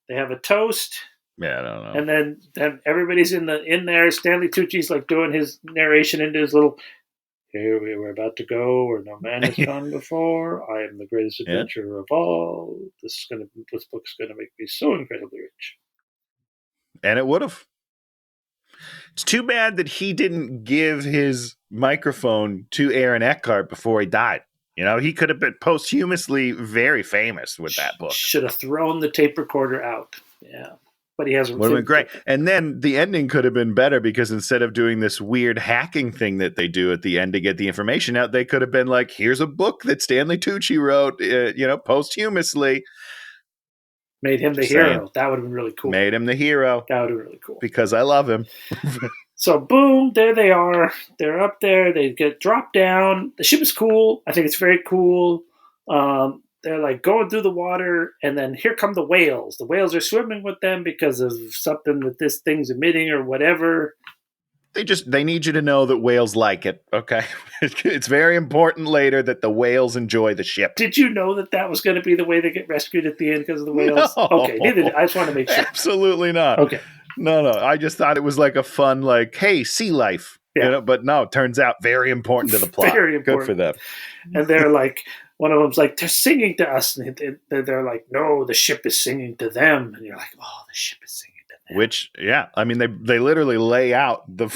They have a toast. Yeah, I don't know. And then everybody's in there. Stanley Tucci's like doing his narration into his little, here we were about to go where no man has gone before. I am the greatest adventurer of all. This book's gonna make me so incredibly rich. And it would have. It's too bad that he didn't give his microphone to Aaron Eckhart before he died. He could have been posthumously very famous with that book. Should have thrown the tape recorder out. Yeah. But he hasn't. Would have been great. And then the ending could have been better, because instead of doing this weird hacking thing that they do at the end to get the information out, they could have been like, here's a book that Stanley Tucci wrote, posthumously. Made him the hero. That would have been really cool. Made him the hero. That would have been really cool. Because I love him. So, boom, there they are. They're up there. They get dropped down. The ship is cool. I think it's very cool. They're like going through the water, and then here come the whales. The whales are swimming with them because of something that this thing's emitting or whatever. They need you to know that whales like it, okay? It's very important later that the whales enjoy the ship. Did you know that was going to be the way they get rescued at the end because of the whales? No. Okay, I just want to make sure. Absolutely not. Okay. No. I just thought it was like a fun, like, hey, sea life. Yeah. But no, it turns out very important to the plot. Very important. Good for them. And they're like, one of them's like, they're singing to us. And they're like, no, the ship is singing to them. And you're like, oh, the ship is singing to them. Which, I mean, they literally lay out the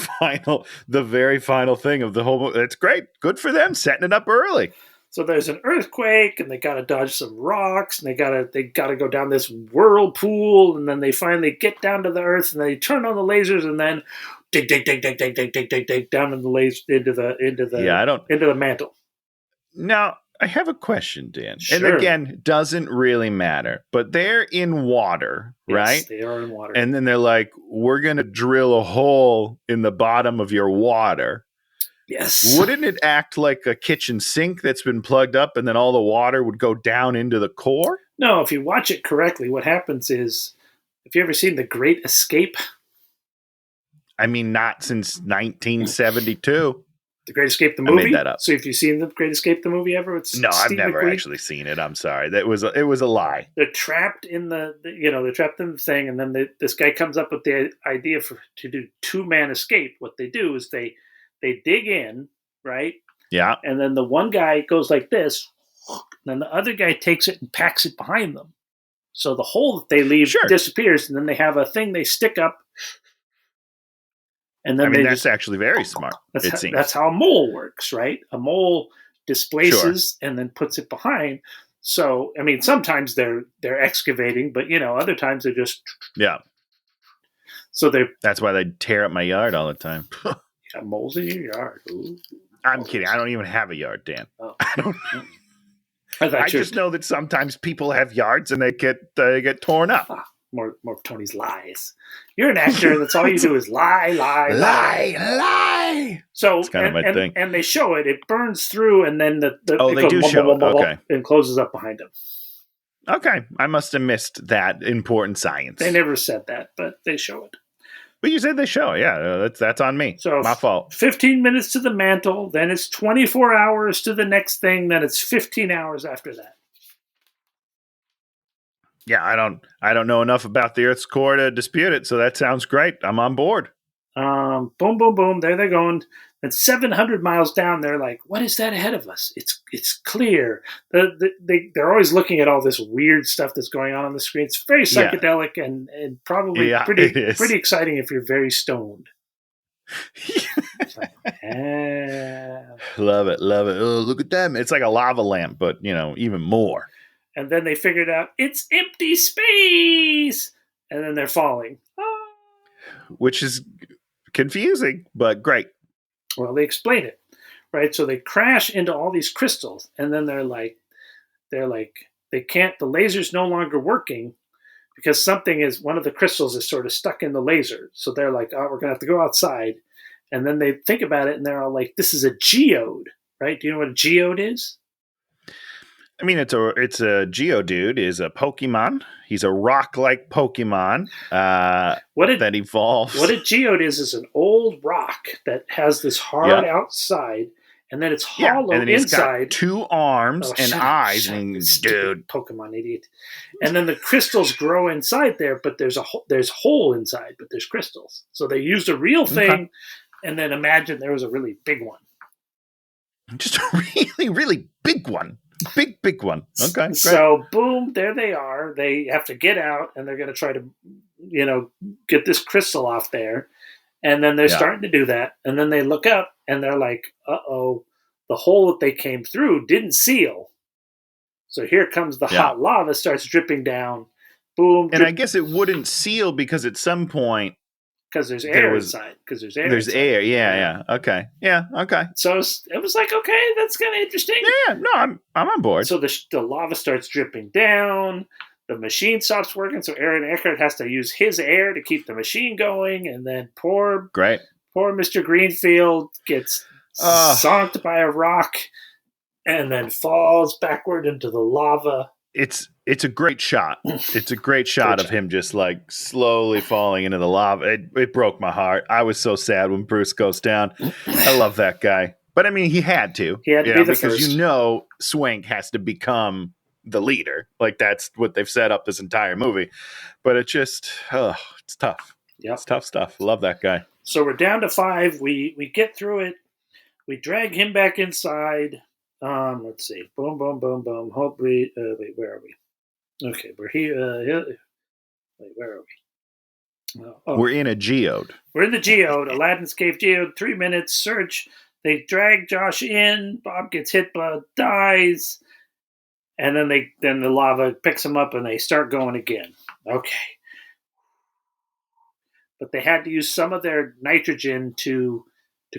very final thing of the whole movie. It's great. Good for them, setting it up early. So there's an earthquake, and they got to dodge some rocks, and they gotta go down this whirlpool, and then they finally get down to the earth, and they turn on the lasers, and then dig down in the laser into the mantle. Now, I have a question, Dan. Sure. And again, doesn't really matter. But they're in water, right? Yes, they are in water. And then they're like, we're going to drill a hole in the bottom of your water. Yes. Wouldn't it act like a kitchen sink that's been plugged up and then all the water would go down into the core? No, if you watch it correctly, what happens is, have you ever seen The Great Escape? I mean, not since 1972. The Great Escape, the movie? I made that up. So if you've seen The Great Escape, the movie ever? No, I've never actually seen it. I'm sorry. It was a lie. They're trapped in they're trapped in the thing, and then this guy comes up with the idea to do two-man escape. What they do is they dig in, right? Yeah. And then the one guy goes like this, and then the other guy takes it and packs it behind them. So the hole that they leave disappears, and then they have a thing they stick up. And then that's actually very smart. That's how a mole works, right? A mole displaces and then puts it behind. So, I mean, sometimes they're excavating, but other times they're just So that's why they tear up my yard all the time. You got moles in your yard. Ooh. I'm kidding. I don't even have a yard, Dan. Oh. I don't. I just know that sometimes people have yards and they get torn up. More of Tony's lies. You're an actor. That's all you do is lie. So it's kind of my thing. And they show it. It burns through, and then they do show it. Okay, and closes up behind them. Okay, I must have missed that important science. They never said that, but they show it. But you said they show it. Yeah, that's on me. So my fault. 15 minutes to the mantle, then it's 24 hours to the next thing, then it's 15 hours after that. Yeah, I don't know enough about the Earth's core to dispute it, so that sounds great. I'm on board. Boom, boom, boom. There they're going. And 700 miles down, they're like, what is that ahead of us? It's clear. They're always looking at all this weird stuff that's going on the screen. It's very psychedelic and probably pretty exciting if you're very stoned. It's like, Love it. Oh, look at them. It's like a lava lamp, but, even more. And then they figured out it's empty space. And then they're falling. Which is confusing, but great. Well, they explain it, right? So they crash into all these crystals. And then they're like, they can't, the laser's no longer working because one of the crystals is sort of stuck in the laser. So they're like, oh, we're going to have to go outside. And then they think about it and they're all like, this is a geode, right? Do you know what a geode is? I mean, it's a Geodude is a Pokemon. He's a rock-like Pokemon that evolves. What a Geode is an old rock that has this hard outside, and then it's hollow and then inside. He's got 2 arms and eyes. Dude, Pokemon idiot. And then the crystals grow inside there, but there's a hole inside, but there's crystals. So they used a real thing, and then imagine there was a really big one. Just a really, really big one. Big one. Okay. Great. So boom, there they are. They have to get out, and they're going to try to, get this crystal off there. And then they're starting to do that, and then they look up, and they're like, "Uh-oh, the hole that they came through didn't seal." So here comes the hot lava, starts dripping down. Boom. And I guess it wouldn't seal because at some point. Because there's air inside. There's air. Yeah. Okay. Yeah. Okay. So it was like, okay, that's kind of interesting. Yeah. No, I'm on board. So the lava starts dripping down. The machine stops working. So Aaron Eckhart has to use his air to keep the machine going. And then poor Mr. Greenfield gets zonked by a rock and then falls backward into the lava. It's a great shot. It's a great shot of him just like slowly falling into the lava. It broke my heart. I was so sad when Bruce goes down. I love that guy. But I mean, he had to. He had to be the first. Because Swank has to become the leader. Like that's what they've set up this entire movie. But it just, it's tough. Yep. It's tough stuff. Love that guy. So we're down to 5. We get through it. We drag him back inside. Let's see. Boom, boom, boom, boom. Wait, where are we? Okay, we're here. Wait, where are we? We're in a geode. We're in the geode. Aladdin's Cave geode. 3 minutes search. They drag Josh in. Bob gets hit, but dies. And then the lava picks him up, and they start going again. Okay. but they had to use some of their nitrogen to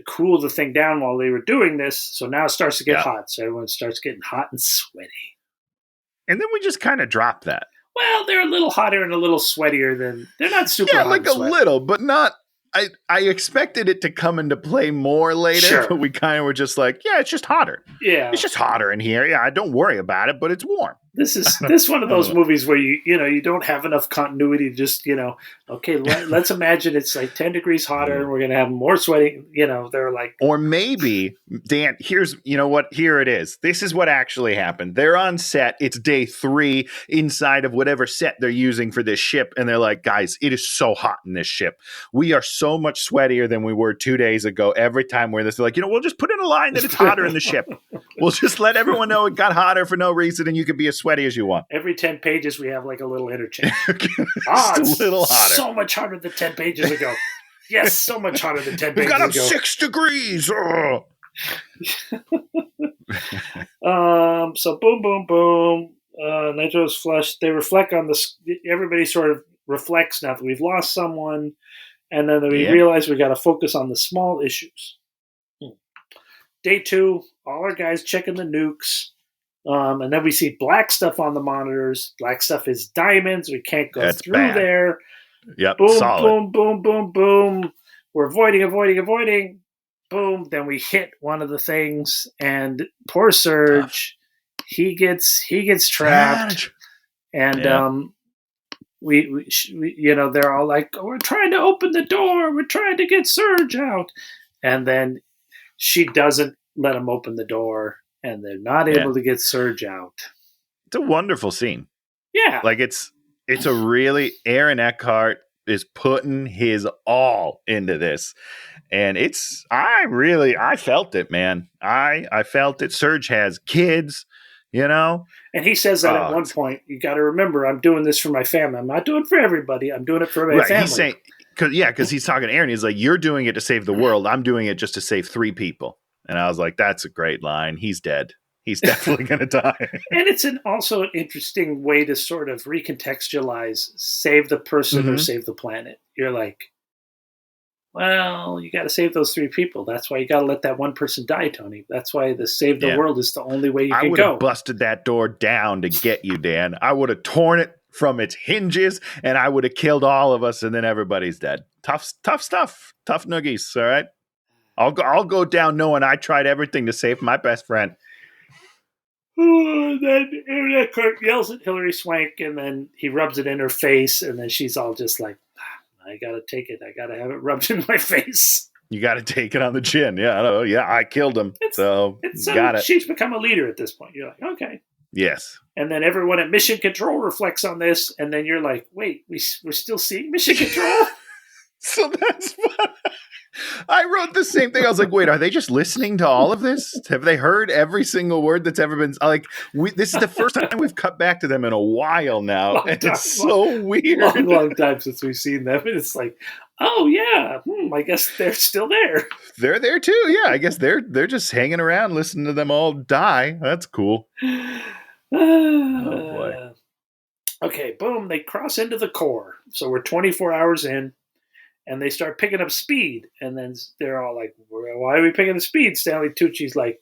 cool the thing down while they were doing this. So now it starts to get hot. So everyone starts getting hot and sweaty. And then we just kind of drop that. Well, they're a little hotter and a little sweatier than they're not super hot. Like a little, but not. I expected it to come into play more later, but we kind of were just like, yeah, it's just hotter. Yeah. It's just hotter in here. Yeah, don't worry about it, but it's warm. This is one of those movies where you don't have enough continuity to just, okay, let's imagine it's like 10 degrees hotter and we're going to have more sweating. They're like. Or maybe, Dan, here's, what? Here it is. This is what actually happened. They're on set. It's day 3 inside of whatever set they're using for this ship. And they're like, guys, it is so hot in this ship. We are so much sweatier than we were 2 days ago. Every time we're this, they're like, we'll just put in a line that it's hotter in the ship. We'll just let everyone know it got hotter for no reason and you can be as sweaty as you want. Every 10 pages, we have like a little interchange. It's a little hotter. So much hotter than 10 pages ago. Yes, so much hotter than 10 pages ago. We got up ago. 6 degrees. So boom, boom, boom. Nitro's flushed. They reflect on everybody sort of reflects now that we've lost someone. And then we realize we got to focus on the small issues. Day 2, all our guys checking the nukes. And then we see black stuff on the monitors. Black stuff is diamonds. We can't go through there. Yep. Boom, solid. boom, boom, boom, boom. We're avoiding. Boom. Then we hit one of the things, and poor Serge, he gets trapped. And we they're all like, we're trying to open the door. We're trying to get Serge out. And then she doesn't let him open the door. And they're not able to get Serge out. It's a wonderful scene. Yeah. Like it's a really, Aaron Eckhart is putting his all into this. And I felt it, man. I felt it. Serge has kids, And he says that at one point, you got to remember, I'm doing this for my family. I'm not doing it for everybody. I'm doing it for my family. He's saying, because he's talking to Aaron. He's like, you're doing it to save the world. I'm doing it just to save 3 people. And I was like, that's a great line. He's dead. He's definitely going to die. And it's also an interesting way to sort of recontextualize save the person or save the planet. You're like, well, you got to save those 3 people. That's why you got to let that one person die, Tony. That's why the save the world is the only way you can go. I would have busted that door down to get you, Dan. I would have torn it from its hinges and I would have killed all of us and then everybody's dead. Tough stuff. Tough noogies, all right? I'll go down knowing I tried everything to save my best friend. Then Aaron Eckhart yells at Hilary Swank, and then he rubs it in her face, and then she's all just like, I got to take it. I got to have it rubbed in my face. You got to take it on the chin. Yeah, I know. Yeah, I killed him. Got it. She's become a leader at this point. You're like, okay. Yes. And then everyone at Mission Control reflects on this, and then you're like, wait, we're still seeing Mission Control? So that's fun. I wrote the same thing. I was like, wait, are they just listening to all of this? Have they heard every single word that's ever been like, this is the first time we've cut back to them in a while now. It's so weird. Long time since we've seen them. And it's like, oh yeah, I guess they're still there. They're there too. Yeah. I guess they're just hanging around listening to them all die. That's cool. Oh boy. Okay. Boom. They cross into the core. So we're 24 hours in. And they start picking up speed. And then they're all like, why are we picking up speed? Stanley Tucci's like,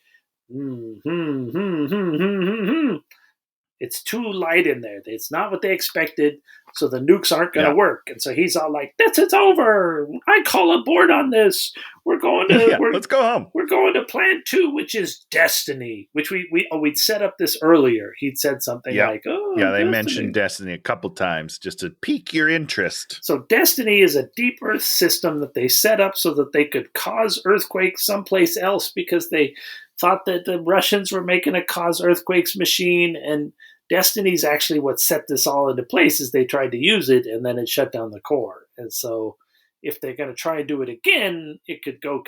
It's too light in there. It's not what they expected. So the nukes aren't going to work. And so he's all like, it's over. I call a board on this. We're going to, let's go home. We're going to plan 2, which is Destiny, which we'd set up this earlier. He'd said something like, they Destiny. Mentioned Destiny a couple times just to pique your interest. So Destiny is a deep Earth system that they set up so that they could cause earthquakes someplace else because they thought that the Russians were making a cause earthquakes machine, and Destiny's actually what set this all into place. Is they tried to use it and then it shut down the core. And so if they're going to try and do it again, it could go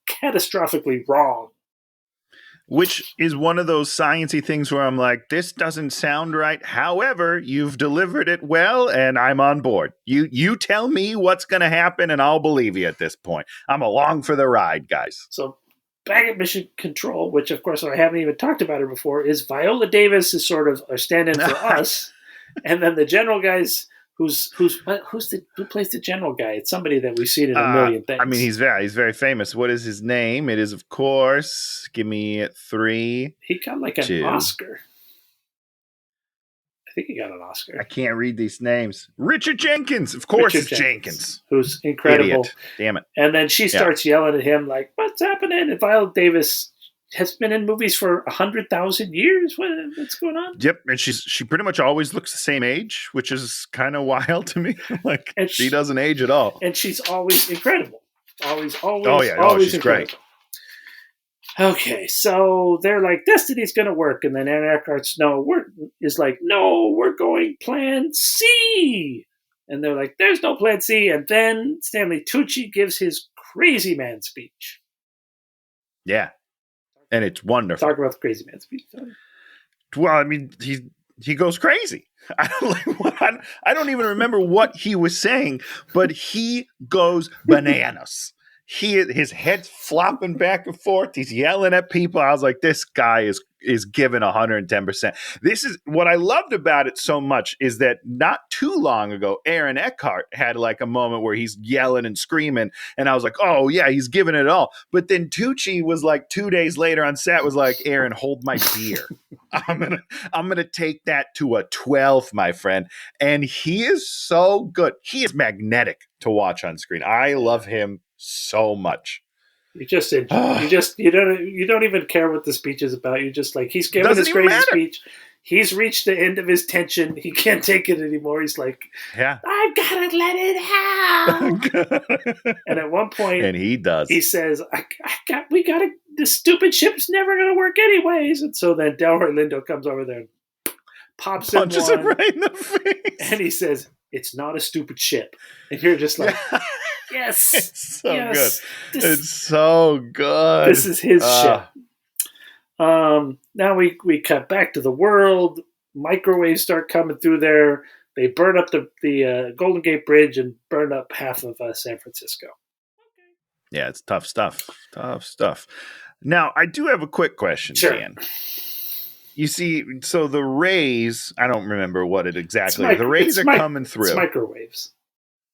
catastrophically wrong. Which is one of those sciencey things where I'm like, this doesn't sound right. However, you've delivered it well, and I'm on board. You tell me what's going to happen, and I'll believe you at this point. I'm along for the ride, guys. So back at Mission Control, which, of course, I haven't even talked about her before, is Viola Davis is sort of a stand-in for us. And then the general guys who plays the general guy? It's somebody that we've seen in a million things. I mean, he's very famous. What is his name? It is, of course, give me 3. He got like an Oscar. I think he got an Oscar. I can't read these names. Richard Jenkins, of course, it's Jenkins, who's incredible. Idiot. Damn it! And then she starts yelling at him like, "What's happening?" And Viola Davis has been in movies for 100,000 years. What's going on? Yep, and she pretty much always looks the same age, which is kind of wild to me. Like, and she doesn't age at all, and she's always incredible. Always she's incredible. Great. Okay, so they're like, Destiny's going to work, and then Aaron Eckhart's no, we're going Plan C, and they're like, there's no Plan C, and then Stanley Tucci gives his crazy man speech. Yeah. And it's wonderful. Talk about the crazy man speech. Well, I mean, he goes crazy. I don't even remember what he was saying, but he goes bananas. His head's flopping back and forth. He's yelling at people. I was like, this guy is giving 110%. This is what I loved about it so much, is that not too long ago, Aaron Eckhart had like a moment where he's yelling and screaming, and I was like, oh yeah, he's giving it all. But then Tucci was like 2 days later on set was like, Aaron, hold my beer. I'm gonna take that to a 12, my friend. And he is so good. He is magnetic to watch on screen. I love him so much. You don't even care what the speech is about. You're just like, he's giving his crazy speech. He's reached the end of his tension. He can't take it anymore. He's like, yeah, I've got to let it out. And at one point, and he does. He says, this stupid ship's never going to work anyways. And so then Delroy Lindo comes over there and punches him right in the face. And he says, it's not a stupid ship. And you're just like, yes. It's so good. It's so good. This is his ship. Now we cut back to the world. Microwaves start coming through there. They burn up the Golden Gate Bridge and burn up half of San Francisco. Yeah, it's tough stuff. Tough stuff. Now, I do have a quick question, Dan. You see, so the rays, I don't remember what it exactly is. The rays are coming through. It's microwaves.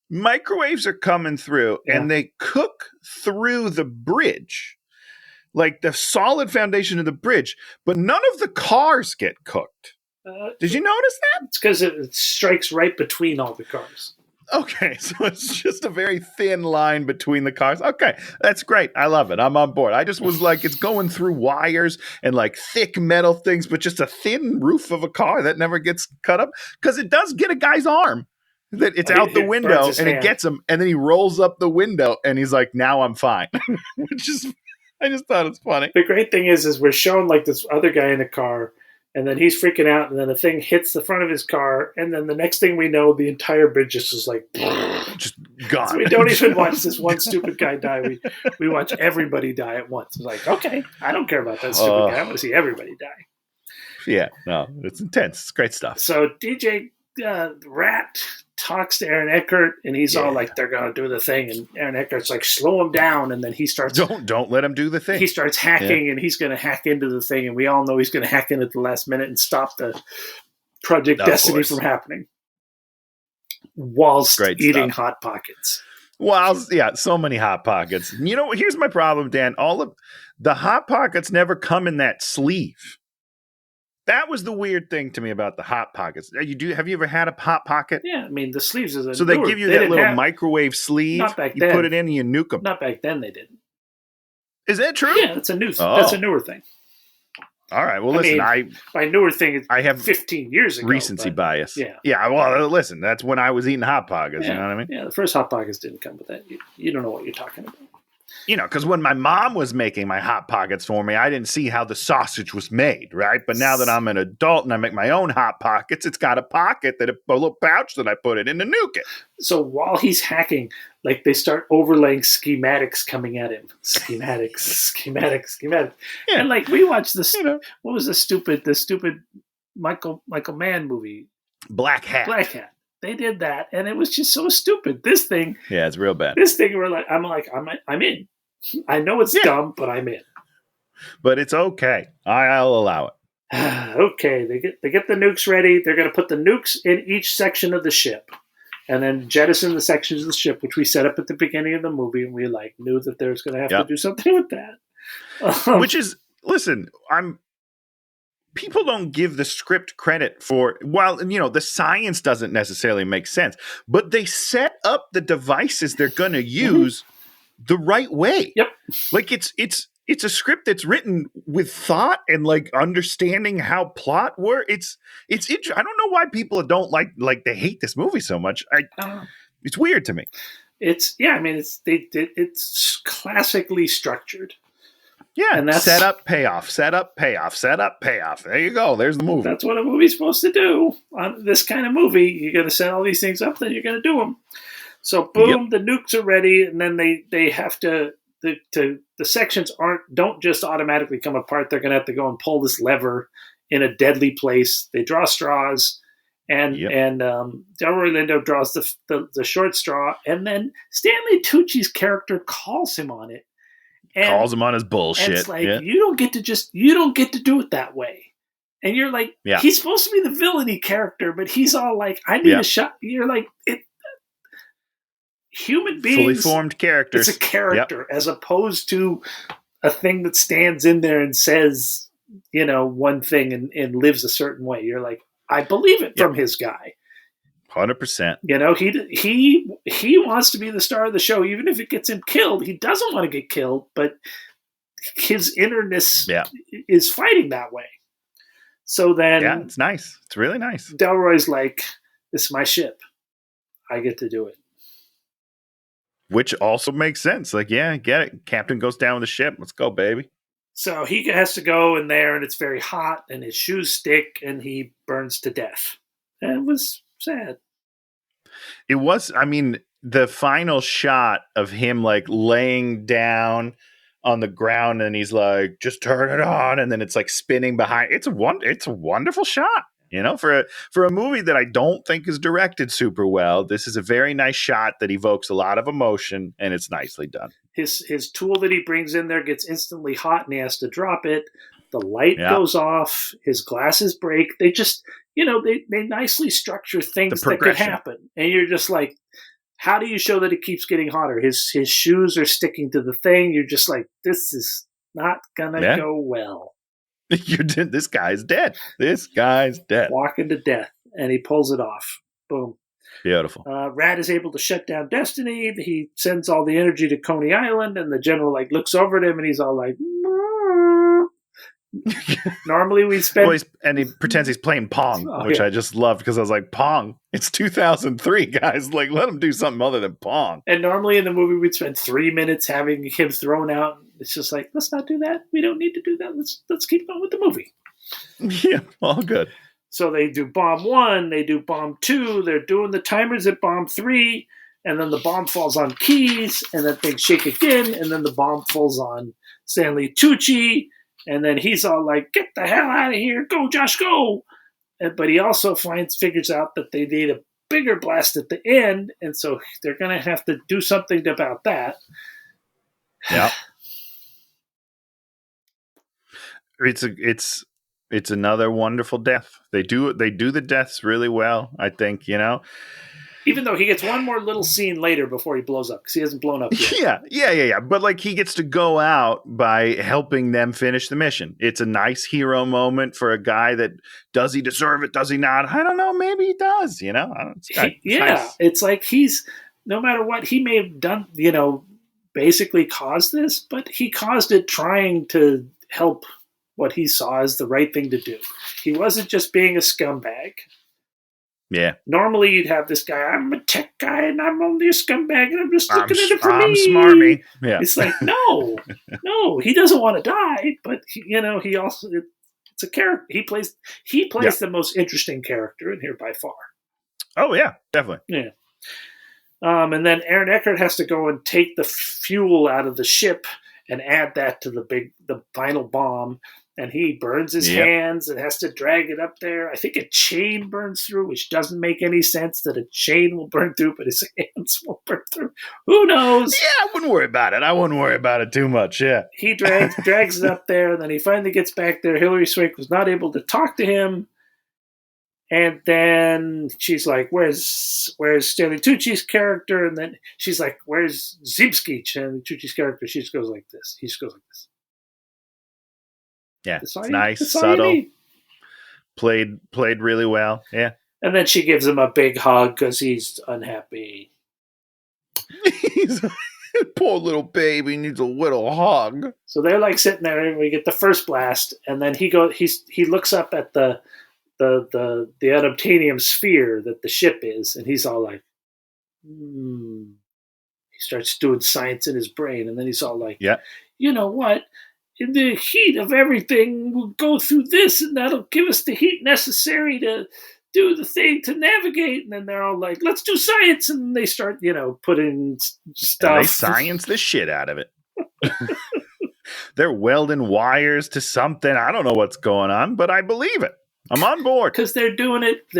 Microwaves are coming through, and they cook through the bridge, like the solid foundation of the bridge, but none of the cars get cooked. Did you notice that? It's because it strikes right between all the cars. Okay, so it's just a very thin line between the cars. Okay, that's great. I love it. I'm on board. I just was like, it's going through wires and like thick metal things, but just a thin roof of a car that never gets cut up, because it does get a guy's arm. That it's out the window and it gets him, and then he rolls up the window and he's like, now I'm fine. Which is, I just thought it's funny. The great thing is we're showing like this other guy in a car, and then he's freaking out, and then the thing hits the front of his car, and then the next thing we know, the entire bridge just is like just gone. So we don't even watch this one stupid guy die. We watch everybody die at once. It's like, okay, I don't care about that stupid guy. I want to see everybody die. Yeah, no, it's intense. It's great stuff. So DJ Rat talks to Aaron Eckhart, and he's all like, they're going to do the thing, and Aaron Eckhart's like, slow him down, and then he starts... Don't let him do the thing. He starts hacking, and he's going to hack into the thing, and we all know he's going to hack in at the last minute and stop the Project Destiny from happening whilst eating Hot Pockets. So many Hot Pockets. You know, here's my problem, Dan. All of the Hot Pockets never come in that sleeve. That was the weird thing to me about the Hot Pockets. Have you ever had a Hot Pocket? Yeah, I mean, the sleeves is so they give you that little microwave sleeve. Not back then. You put it in and you nuke them. Not back then, they didn't. Is that true? Yeah, that's a newer thing. All right. Well, listen, my newer thing. I have 15 years ago. Recency bias. Yeah. Yeah. Well, listen, that's when I was eating Hot Pockets. Yeah. You know what I mean? Yeah. The first Hot Pockets didn't come with that. You don't know what you're talking about. You know, because when my mom was making my Hot Pockets for me, I didn't see how the sausage was made, right? But now that I'm an adult and I make my own Hot Pockets, it's got a pocket, a little pouch that I put it in to nuke it. So while he's hacking, like they start overlaying schematics coming at him. Schematics. Yeah. And like we watched this, what was the stupid Michael Mann movie? Black Hat. They did that, and it was just so stupid. This thing, it's real bad. This thing, I'm in. I know it's dumb, but I'm in. But it's okay. I'll allow it. Okay, they get the nukes ready. They're going to put the nukes in each section of the ship. and then jettison the sections of the ship which we set up at the beginning of the movie, and we knew that there's going to have to do something with that. Which is, listen, people don't give the script credit for, while, the science doesn't necessarily make sense, but they set up the devices they're going to use the right way. Yep. Like it's a script that's written with thought and understanding how plot works. It's I don't know why people don't they hate this movie so much. It's weird to me. It's classically structured. Yeah, and that's set up, payoff, set up, payoff, set up, payoff. There you go. There's the movie. That's what a movie's supposed to do. On this kind of movie, you're going to set all these things up, then you're going to do them. So boom, the nukes are ready, and then they have to the sections don't just automatically come apart. They're going to have to go and pull this lever in a deadly place. They draw straws, and Delroy Lindo draws the short straw, and then Stanley Tucci's character calls him on it. And, calls him on his bullshit. And it's you don't get to do it that way. And you're he's supposed to be the villainy character, but he's all I need a shot. You're human beings, fully formed characters. It's a character as opposed to a thing that stands in there and says, one thing and lives a certain way. You're I believe it from his guy. 100%. He wants to be the star of the show, even if it gets him killed. He doesn't want to get killed, but his innerness is fighting that way. So then, it's nice. It's really nice. Delroy's "This is my ship. I get to do it," which also makes sense. Get it. Captain goes down with the ship. Let's go, baby. So he has to go in there, and it's very hot, and his shoes stick, and he burns to death. And it was sad. It was, the final shot of him laying down on the ground and he's just turn it on, and then it's spinning behind. It's a wonderful shot, for a movie that I don't think is directed super well. This is a very nice shot that evokes a lot of emotion, and it's nicely done. His tool that he brings in there gets instantly hot and he has to drop it. The light goes off. His glasses break. They just, they nicely structure things that could happen. And you're just how do you show that it keeps getting hotter? His shoes are sticking to the thing. You're just this is not going to go well. This guy's dead. This guy's dead. Walking to death. And he pulls it off. Boom. Beautiful. Rad is able to shut down Destiny. He sends all the energy to Coney Island, and the general looks over at him and he's all normally we spend... and he pretends he's playing Pong, which I just loved because I was Pong? It's 2003, guys. Let him do something other than Pong. And normally in the movie we'd spend 3 minutes having him thrown out. It's just let's not do that. We don't need to do that. Let's keep on with the movie. Yeah, all good. So they do bomb 1, they do bomb 2, they're doing the timers at bomb 3, and then the bomb falls on Keys, and then things shake again, and then the bomb falls on Stanley Tucci, and then he's all get the hell out of here, go Josh, go! But he also figures out that they need a bigger blast at the end, and so they're going to have to do something about that. Yeah. It's another wonderful death. They do the deaths really well, I think, Even though he gets one more little scene later before he blows up, because he hasn't blown up yet. Yeah. But he gets to go out by helping them finish the mission. It's a nice hero moment for a guy that, does he deserve it? Does he not? I don't know. Maybe he does, Nice. It's he's, no matter what, he may have done, basically caused this, but he caused it trying to help what he saw as the right thing to do. He wasn't just being a scumbag. Yeah. Normally you'd have this guy, I'm a tech guy and I'm only a scumbag and I'm just looking at it for me. I'm smarmy. Yeah. It's no, he doesn't want to die, but he also, it's a character. He plays the most interesting character in here by far. Oh yeah, definitely. Yeah. And then Aaron Eckhart has to go and take the fuel out of the ship and add that to the final bomb. And he burns his hands and has to drag it up there. I think a chain burns through, which doesn't make any sense that a chain will burn through, but his hands will burn through. Who knows? Yeah, I wouldn't worry about it. I wouldn't worry about it too much, yeah. He drags it up there, and then he finally gets back there. Hilary Swank was not able to talk to him. And then she's like, "Where's Stanley Tucci's character?" And then she's like, "Where's Zimski?" Stanley Tucci's character. She just goes like this. He just goes like this. Yeah, That's all it's you- nice, that's all you subtle. need. Played really well. Yeah. And then she gives him a big hug because he's unhappy. Poor little baby needs a little hug. So they're like sitting there, and we get the first blast, and then he looks up at the unobtainium sphere that the ship is, and he's all like, He starts doing science in his brain, and then he's all like, Yeah. You know what? In the heat of everything, we'll go through this, and that'll give us the heat necessary to do the thing to navigate. And then they're all like, let's do science. And they start, putting stuff. And they science the shit out of it. They're welding wires to something. I don't know what's going on, but I believe it. I'm on board. Because they're doing it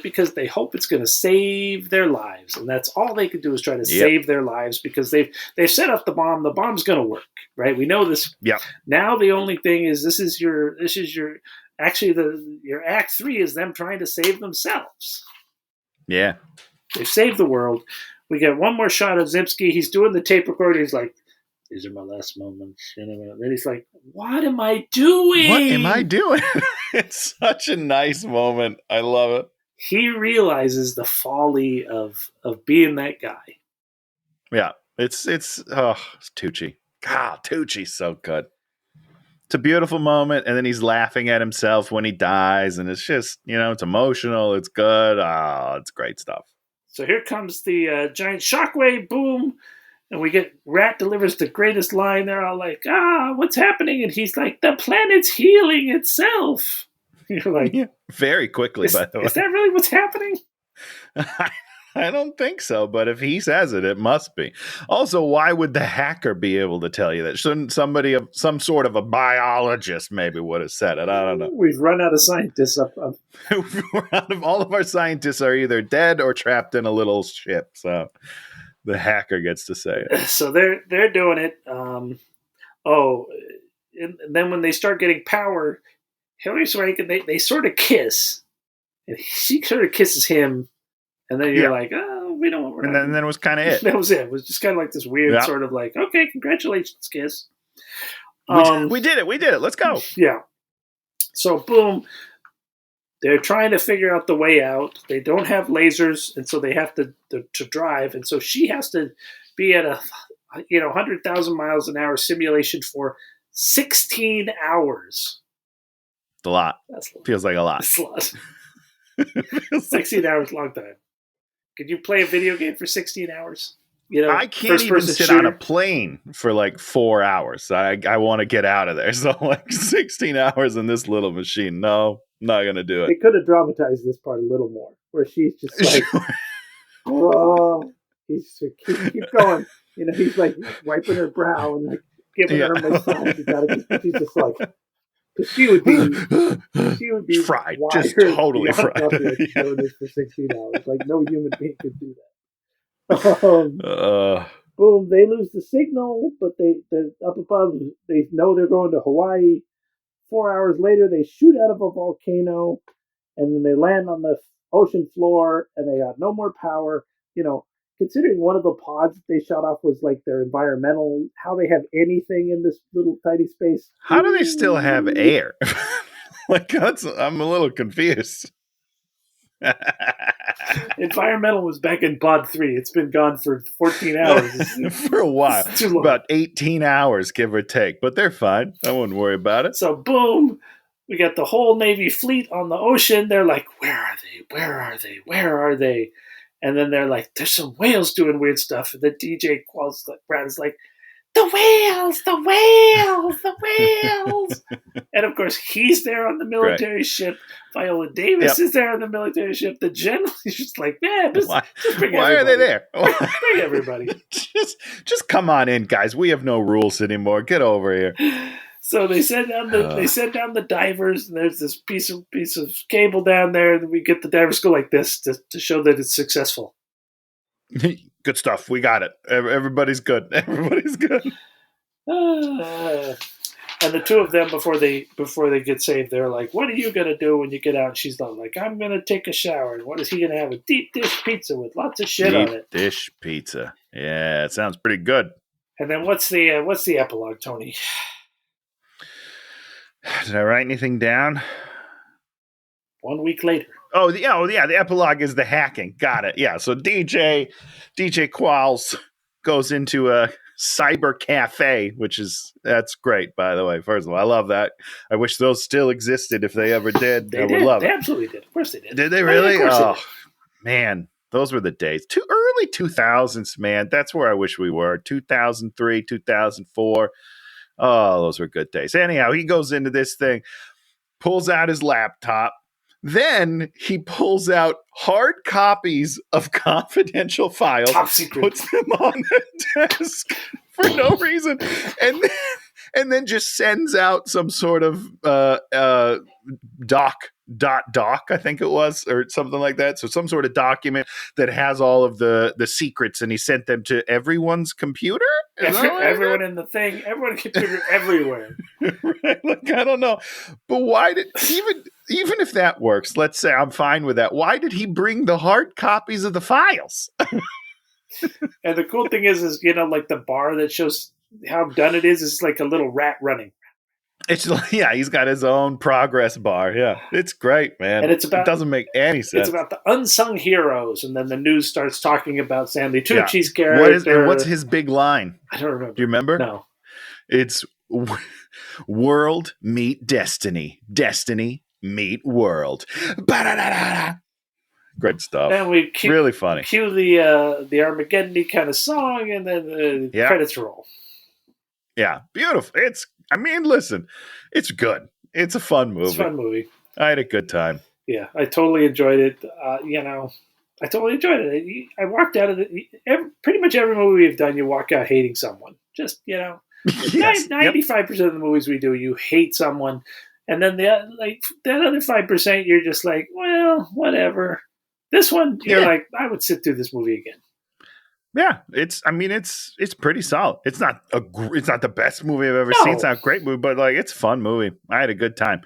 because they hope it's going to save their lives. And that's all they can do is try to save their lives, because they've set up the bomb. The bomb's going to work, right? We know this. Yeah. Now the only thing is your act 3 is them trying to save themselves. Yeah. They've saved the world. We get one more shot of Zimski. He's doing the tape recorder. He's like, these are my last moments. And then he's like, what am I doing? What am I doing? It's such a nice moment. I love it. He realizes the folly of being that guy. Yeah. It's Tucci. God, Tucci's so good. It's a beautiful moment, and then he's laughing at himself when he dies, and it's just, it's emotional. It's good. It's great stuff. So here comes the giant shockwave, boom, and we get Rat delivers the greatest line. They're all like, what's happening? And he's like, the planet's healing itself. You're like, very quickly, by the way. Is that really what's happening? I don't think so, but if he says it, it must be. Also, why would the hacker be able to tell you that? Shouldn't somebody, some sort of a biologist maybe would have said it? I don't know. We've run out of scientists. All of our scientists are either dead or trapped in a little ship, so the hacker gets to say it. So they're doing it. And then when they start getting power, Hillary Swank and they sort of kiss, and she sort of kisses him. And then you're like, we don't want. And then it was kind of it. That was it. It was just kind of like this weird sort of like, okay, congratulations, kiss. We did it. We did it. Let's go. Yeah. So boom, they're trying to figure out the way out. They don't have lasers, and so they have to drive. And so she has to be at a 100,000 miles an hour simulation for 16 hours. It's a lot. Feels like a lot. It's a lot. 16 hours, long time. Could you play a video game for 16 hours? I can't even sit on a plane for like 4 hours. I want to get out of there. So like 16 hours in this little machine. No, not going to do it. They could have dramatized this part a little more, where she's just like, keep going. He's like wiping her brow and like giving her a massage. She's just like, because she would be fried, just totally fried. Doing this for 16 hours. Like no human being could do that. Boom, they lose the signal, but they're up above. They know they're going to Hawaii. 4 hours later, they shoot out of a volcano, and then they land on the ocean floor, and they got no more power. Considering one of the pods that they shot off was like their environmental, how they have anything in this little tiny space. How do they still have air? I'm a little confused. Environmental was back in pod 3. It's been gone for 14 hours. For a while. About 18 hours, give or take. But they're fine. I wouldn't worry about it. So boom, we got the whole Navy fleet on the ocean. They're like, where are they? Where are they? Where are they? And then they're like, there's some whales doing weird stuff. And the DJ Brad is like, the whales, the whales, the whales. And of course, he's there on the military ship. Viola Davis is there on the military ship. The general is just like, man, just bring everybody. Why are they there? Bring everybody. just come on in, guys. We have no rules anymore. Get over here. So they send down the divers, and there's this piece of cable down there, and we get the divers go like this to show that it's successful. Good stuff. We got it. Everybody's good. Everybody's good. And the two of them, before they get saved, they're like, "What are you gonna do when you get out?" And she's like, "I'm gonna take a shower." And what is he gonna have? A deep dish pizza with lots of shit on it. Deep dish pizza. Yeah, it sounds pretty good. And then what's the epilogue, Tony? Did I write anything down? 1 week later. Oh yeah. The epilogue is the hacking. Got it. Yeah. So DJ Qualls goes into a cyber cafe, that's great, by the way. First of all, I love that. I wish those still existed if they ever did. They I did. would love they it. absolutely did. Of course they did. Did they really? Oh, man, those were the days. Early 2000s, man. That's where I wish we were. 2003, 2004. Oh, those were good days. Anyhow, he goes into this thing, pulls out his laptop. Then he pulls out hard copies of confidential files, top secret, puts them on the desk for no reason, and then just sends out some sort of doc, I think it was, or something like that. So some sort of document that has all of the secrets, and he sent them to everyone's computer. Everyone in the thing, everyone computer everywhere. Right? Like, I don't know, but why did even if that works? Let's say I'm fine with that. Why did he bring the hard copies of the files? And the cool thing is like the bar that shows how done it is like a little rat running. It's he's got his own progress bar. Yeah, it's great, man. And it doesn't make any sense. It's about the unsung heroes, and then the news starts talking about Stanley Tucci's character. What's his big line? I don't remember. Do you remember? No. It's world meet destiny, destiny meet world. Ba-da-da-da-da. Great stuff. And we really funny. Cue the Armageddon kind of song, and then the credits roll. Yeah, beautiful. Listen, it's good. It's a fun movie. It's a fun movie. I had a good time. Yeah, I totally enjoyed it. I totally enjoyed it. I walked out of pretty much every movie we've done, you walk out hating someone. Just, yes. 95% of the movies we do, you hate someone. And then that other 5%, you're just like, well, whatever. This one, you're like, I would sit through this movie again. Yeah, it's pretty solid. It's not the best movie I've ever seen. It's not a great movie, but it's a fun movie. I had a good time.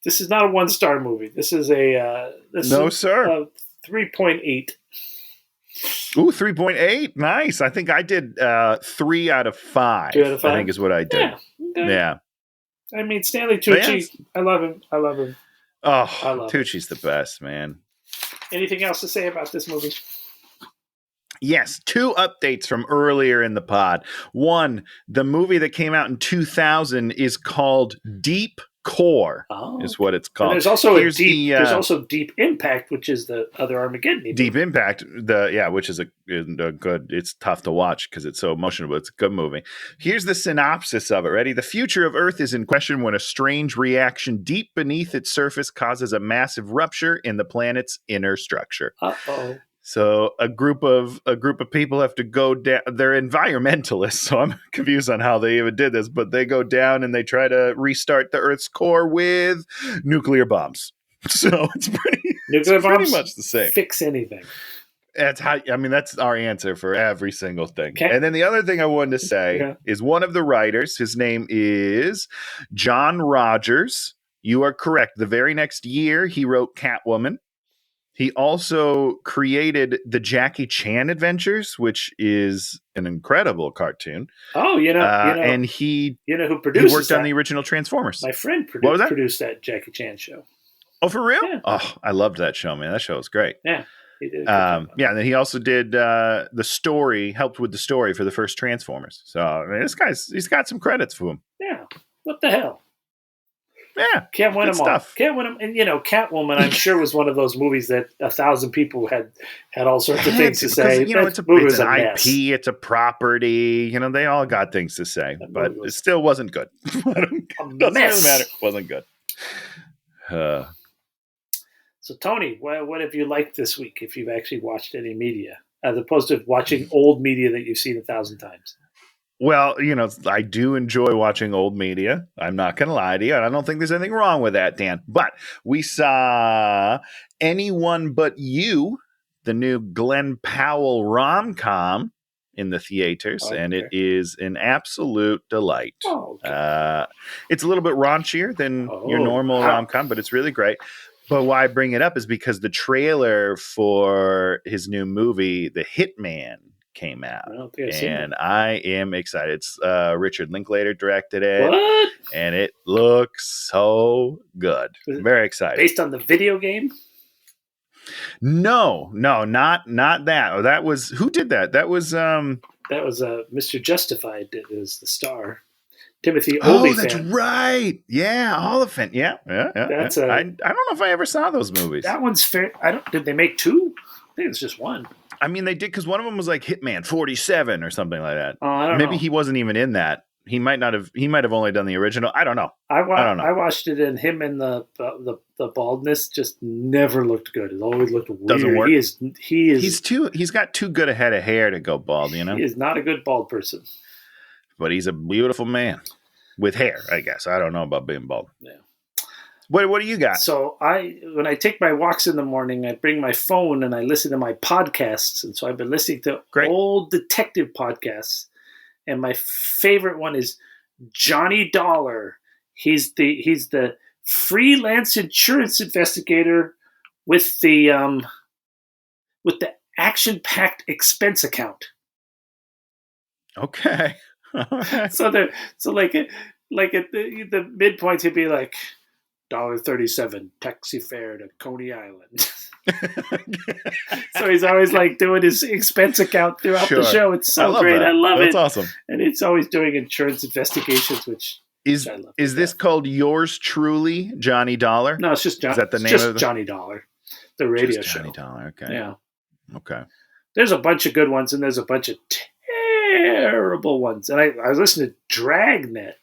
This is not a 1-star movie. This is a 3.8. Ooh, 3.8. Nice. I think I did 3 out of 5. 2 out of 5? I think is what I did. Yeah. I mean, Stanley Tucci, I love him. Oh, Tucci's the best, man. Anything else to say about this movie? Yes, 2 updates from earlier in the pod. One, the movie that came out in 2000 is called Deep Core, is what it's called. And there's also there's also Deep Impact, which is the other Armageddon movie. Deep Impact, which is a good. It's tough to watch because it's so emotional, but it's a good movie. Here's the synopsis of it. Ready? The future of Earth is in question when a strange reaction deep beneath its surface causes a massive rupture in the planet's inner structure. Uh-oh. So a group of people have to go down. They're environmentalists, so I'm confused on how they even did this. But they go down and they try to restart the Earth's core with nuclear bombs. So it's pretty much the same. Fix anything. That's our answer for every single thing. Okay. And then the other thing I wanted to say is one of the writers. His name is John Rogers. You are correct. The very next year, he wrote Catwoman. He also created the Jackie Chan Adventures, which is an incredible cartoon. Oh, and he who produced? He worked on the original Transformers. My friend produced that Jackie Chan show. Oh, for real? Yeah. Oh, I loved that show, man. That show was great. Yeah, he did. And then he also did the story, helped with the story for the first Transformers. So he's got some credits for him. Yeah. What the hell? Yeah, can't win them all. Can't win them, and Catwoman, I'm sure, was one of those movies that 1,000 people had all sorts of things to say. It's an IP, it's a property. They all got things to say, but it still wasn't good. Doesn't really matter. It wasn't good. So, Tony, what have you liked this week? If you've actually watched any media, as opposed to watching old media that you've seen 1,000 times. Well, I do enjoy watching old media. I'm not going to lie to you. And I don't think there's anything wrong with that, Dan. But we saw Anyone But You, the new Glenn Powell rom-com. in the theaters, Oh, and it okay. is an absolute delight. Oh, okay. It's a little bit raunchier than your normal wow. rom-com, but it's really great. But why I bring it up is because the trailer for his new movie, The Hitman, came out. I don't think I've seen it. And I am excited. It's Richard Linklater directed it, What? and it looks so good. Is it Very excited. Based on the video game? No, not that. Oh, that was who did that? That was That was Mr. Justified is the star. Timothy Oh, Olyphant. that's right. Yeah, Oliphant. Yeah. That's I don't know if I ever saw those movies. That one's fair. Did they make two? I think it's just one. I mean, they did because one of them was like Hitman 47 or something like that. Oh, I don't know. Maybe he wasn't even in that. He might not have. He might have only done the original. I don't know. I don't know. I watched it, and him and the baldness just never looked good. It always looked weird. Doesn't work. He is. He's got too good a head of hair to go bald. You know. He is not a good bald person. But he's a beautiful man with hair. I guess I don't know about being bald. Yeah. What do you got? So when I take my walks in the morning, I bring my phone and I listen to my podcasts. And so I've been listening to old detective podcasts. And my favorite one is Johnny Dollar. He's the freelance insurance investigator with the action-packed expense account. Okay. So like at the midpoints, he'd be like $1.37 taxi fare to Coney Island. So he's always like doing his expense account throughout the show. It's so great. That. I love it. That's awesome. And it's always doing insurance investigations, which is I love. Is this called Yours Truly, Johnny Dollar? No, it's just Johnny. Is that the name of Johnny Dollar, the radio show. Johnny Dollar. Okay. Yeah. Okay. There's a bunch of good ones, and there's a bunch of terrible ones. And I was listening to Dragnet.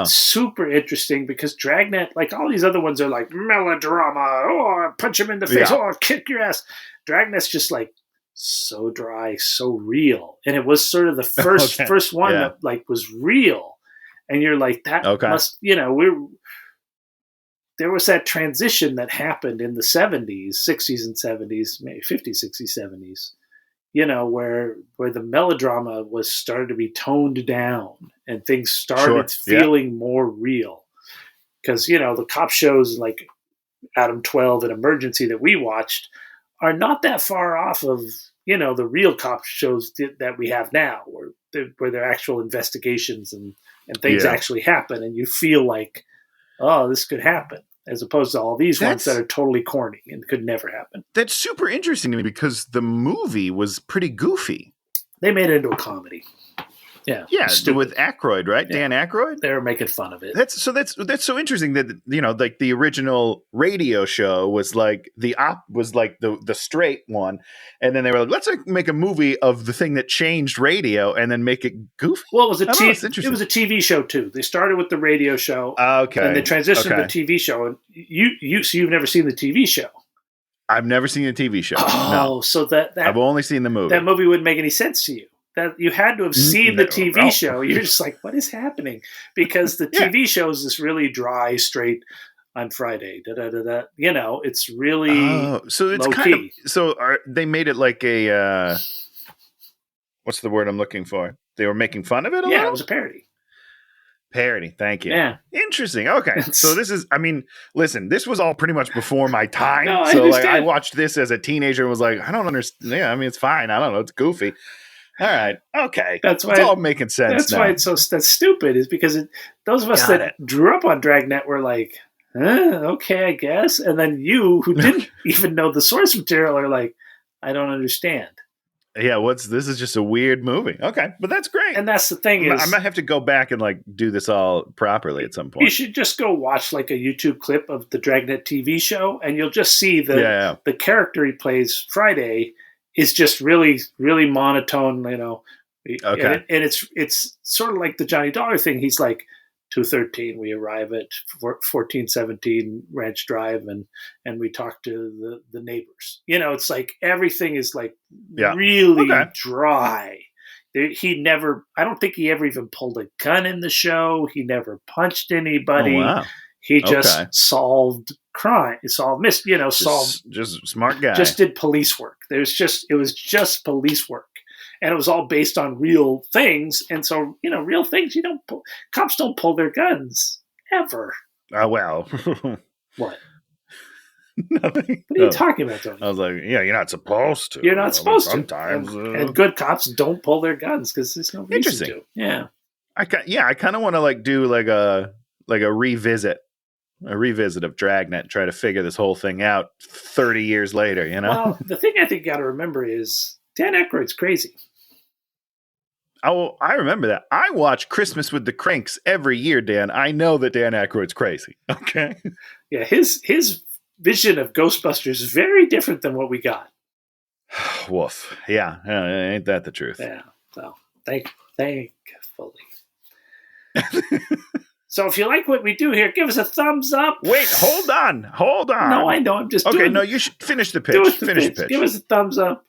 Super interesting because Dragnet, like all these other ones, are like melodrama. Oh, punch him in the face. Oh, kick your ass. Dragnet's just like so dry, so real, and it was sort of the first one that like was real, and you're like that must there was that transition that happened in the 70s, 60s, and 70s, maybe 50s, 60s, 70s. Where the melodrama was started to be toned down and things started feeling more real. Because, the cop shows like Adam 12 and Emergency that we watched are not that far off of, the real cop shows that we have now, where they're actual investigations and things actually happen. And you feel like, oh, this could happen. As opposed to all these ones that are totally corny and could never happen. That's super interesting to me because the movie was pretty goofy. They made it into a comedy. Yeah. Yeah, with Aykroyd, right? Yeah. Dan Aykroyd? They were making fun of it. That's so interesting that, like the original radio show was like the straight one. And then they were like, let's make a movie of the thing that changed radio and then make it goofy. Well, it was a TV show too. They started with the radio show. Okay. And they transitioned to the TV show. And you've never seen the TV show. I've never seen the TV show. Oh, no. So that I've only seen the movie. That movie wouldn't make any sense to you. That you had to have seen the TV show. You're just like, what is happening? Because the TV show is this really dry, straight. On Friday, it's really so it's low kind key. They made it like a what's the word I'm looking for? They were making fun of it. It was a parody. Parody, thank you. Yeah, interesting. Okay, so this is. I mean, listen, this was all pretty much before my time. No, so I watched this as a teenager and was like, I don't understand. Yeah, I mean, it's fine. I don't know. It's goofy. All right. Okay. That's why it's all making sense. That's why it's that's stupid. Is because those of us that grew up on Dragnet were like, okay, I guess. And then you, who didn't even know the source material, are like, I don't understand. Yeah. This is just a weird movie. Okay, but that's great. And that's the thing is, I might have to go back and like do this all properly at some point. You should just go watch like a YouTube clip of the Dragnet TV show, and you'll just see the character he plays, Friday, is just really, really monotone, Okay. And it's sort of like the Johnny Dollar thing. He's like, 2:13, we arrive at 1417 Ranch Drive, and we talk to the neighbors. It's like everything is like really dry. I don't think he ever even pulled a gun in the show. He never punched anybody. Oh, wow. He just solved crime. Solved just smart guy. Just did police work. It was just police work. and it was all based on real things. And so, real things, cops don't pull their guns ever. Well. What? Nothing. What are you talking about, Tony? I was like, yeah, you're not supposed to. You're not supposed sometimes, to. And good cops don't pull their guns because there's no reason Interesting. to. Yeah. I kind of want to do a revisit of Dragnet, try to figure this whole thing out 30 years later, Well, the thing I think you got to remember is Dan Aykroyd's crazy. Oh, I remember that. I watch Christmas with the Cranks every year, Dan. I know that Dan Aykroyd's crazy. Okay. Yeah, his vision of Ghostbusters is very different than what we got. Woof. Yeah, ain't that the truth? Yeah. So thankfully. So if you like what we do here, give us a thumbs up. Wait, hold on. No, I know. I'm just okay. doing. No, you should finish the pitch. Finish the pitch. Give us a thumbs up,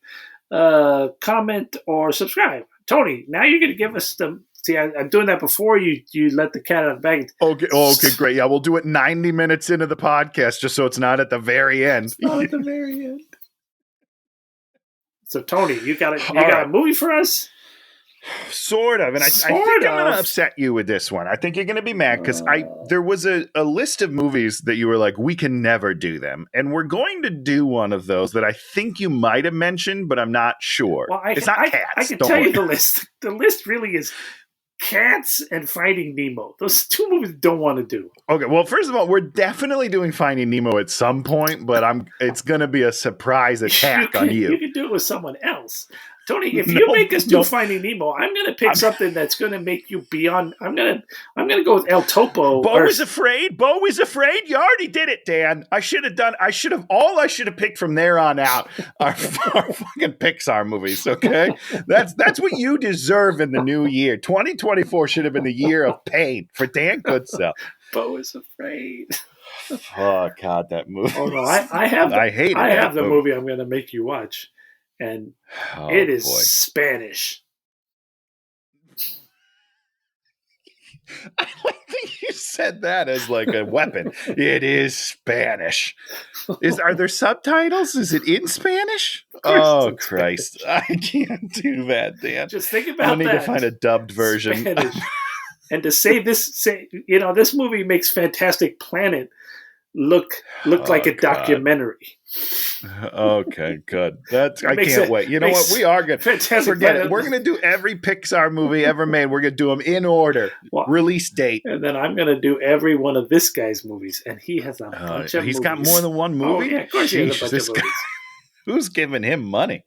comment, or subscribe. Tony, now you're going to give us the. See, I'm doing that before you let the cat out of the bag. Okay. Okay. Great. Yeah, we'll do it 90 minutes into the podcast, just so it's not at the very end. It's not at the very end. So Tony, you got a movie for us? Sort of. And I think I'm going to upset you with this one. I think you're going to be mad because there was a list of movies that you were like, we can never do them. And we're going to do one of those that I think you might have mentioned, but I'm not sure. Well, it's not Cats. I can tell you the list. The list really is Cats and Finding Nemo. Those two movies don't want to do. Okay, well, first of all, we're definitely doing Finding Nemo at some point, but it's going to be a surprise attack on you. You can do it with someone else. Tony, if you make us do Finding Nemo, I'm going to pick something that's going to make you beyond. I'm going to go with El Topo. Bo is afraid. You already did it, Dan. I should have picked from there on out our fucking Pixar movies. Okay, that's what you deserve in the new year. 2024 should have been the year of pain for Dan Goodsell. Bo is afraid. Oh God, that movie. Oh no, I have. I hate it. I have the movie I'm going to make you watch. And it is Spanish. I like that you said that as like a weapon. It is Spanish. Are there subtitles? Is it in Spanish? Oh, Christ. Spanish. I can't do that, Dan. Just think about that. I need to find a dubbed version. And to say this movie makes Fantastic Planet look like a documentary. Okay, good. I can't wait. You know what? We are going to forget it. We're going to do every Pixar movie ever made. We're going to do them in order. Release date. And then I'm going to do every one of this guy's movies. And he has a bunch of movies. He's got more than one movie? Oh, yeah, of course he has a bunch of movies. Who's giving him money?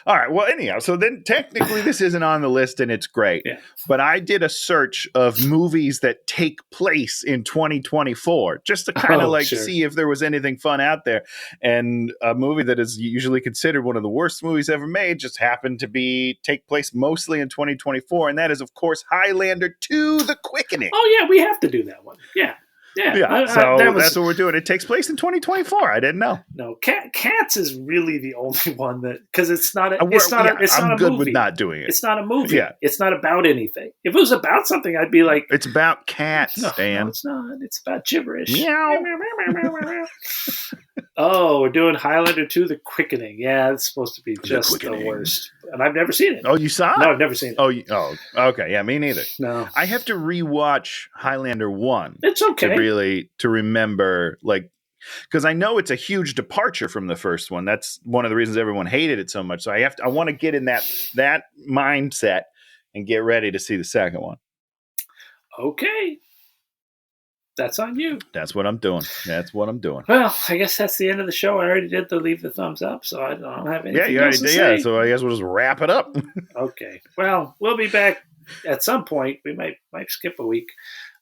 All right. Well, anyhow, so then technically this isn't on the list and it's great. Yeah. But I did a search of movies that take place in 2024 just to kind of see if there was anything fun out there. And a movie that is usually considered one of the worst movies ever made just happened to take place mostly in 2024. And that is, of course, Highlander 2: The Quickening. Oh, yeah. We have to do that one. Yeah. Yeah, that's what we're doing. It takes place in 2024. I didn't know. No, Cats is really the only one that because it's not. I'm good with not doing it. It's not a movie. Yeah. It's not about anything. If it was about something, I'd be like, it's about cats, Dan. No, it's not. It's about gibberish. Meow. Oh, we're doing Highlander 2: The Quickening. Yeah, it's supposed to be just the worst. And I've never seen it. Oh, you saw it? No, I've never seen it. Oh, okay. Yeah, me neither. No. I have to rewatch Highlander 1. It's okay. To remember, because I know it's a huge departure from the first one. That's one of the reasons everyone hated it so much. So I want to get in that mindset and get ready to see the second one. Okay. That's on you. That's what I'm doing. Well, I guess that's the end of the show. I already did leave the thumbs up, so I don't have anything you already did. Yeah, so I guess we'll just wrap it up. Okay. Well, we'll be back at some point. We might skip a week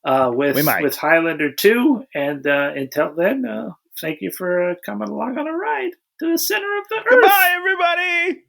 with Highlander 2. And until then, thank you for coming along on a ride to the center of the earth. Goodbye, everybody.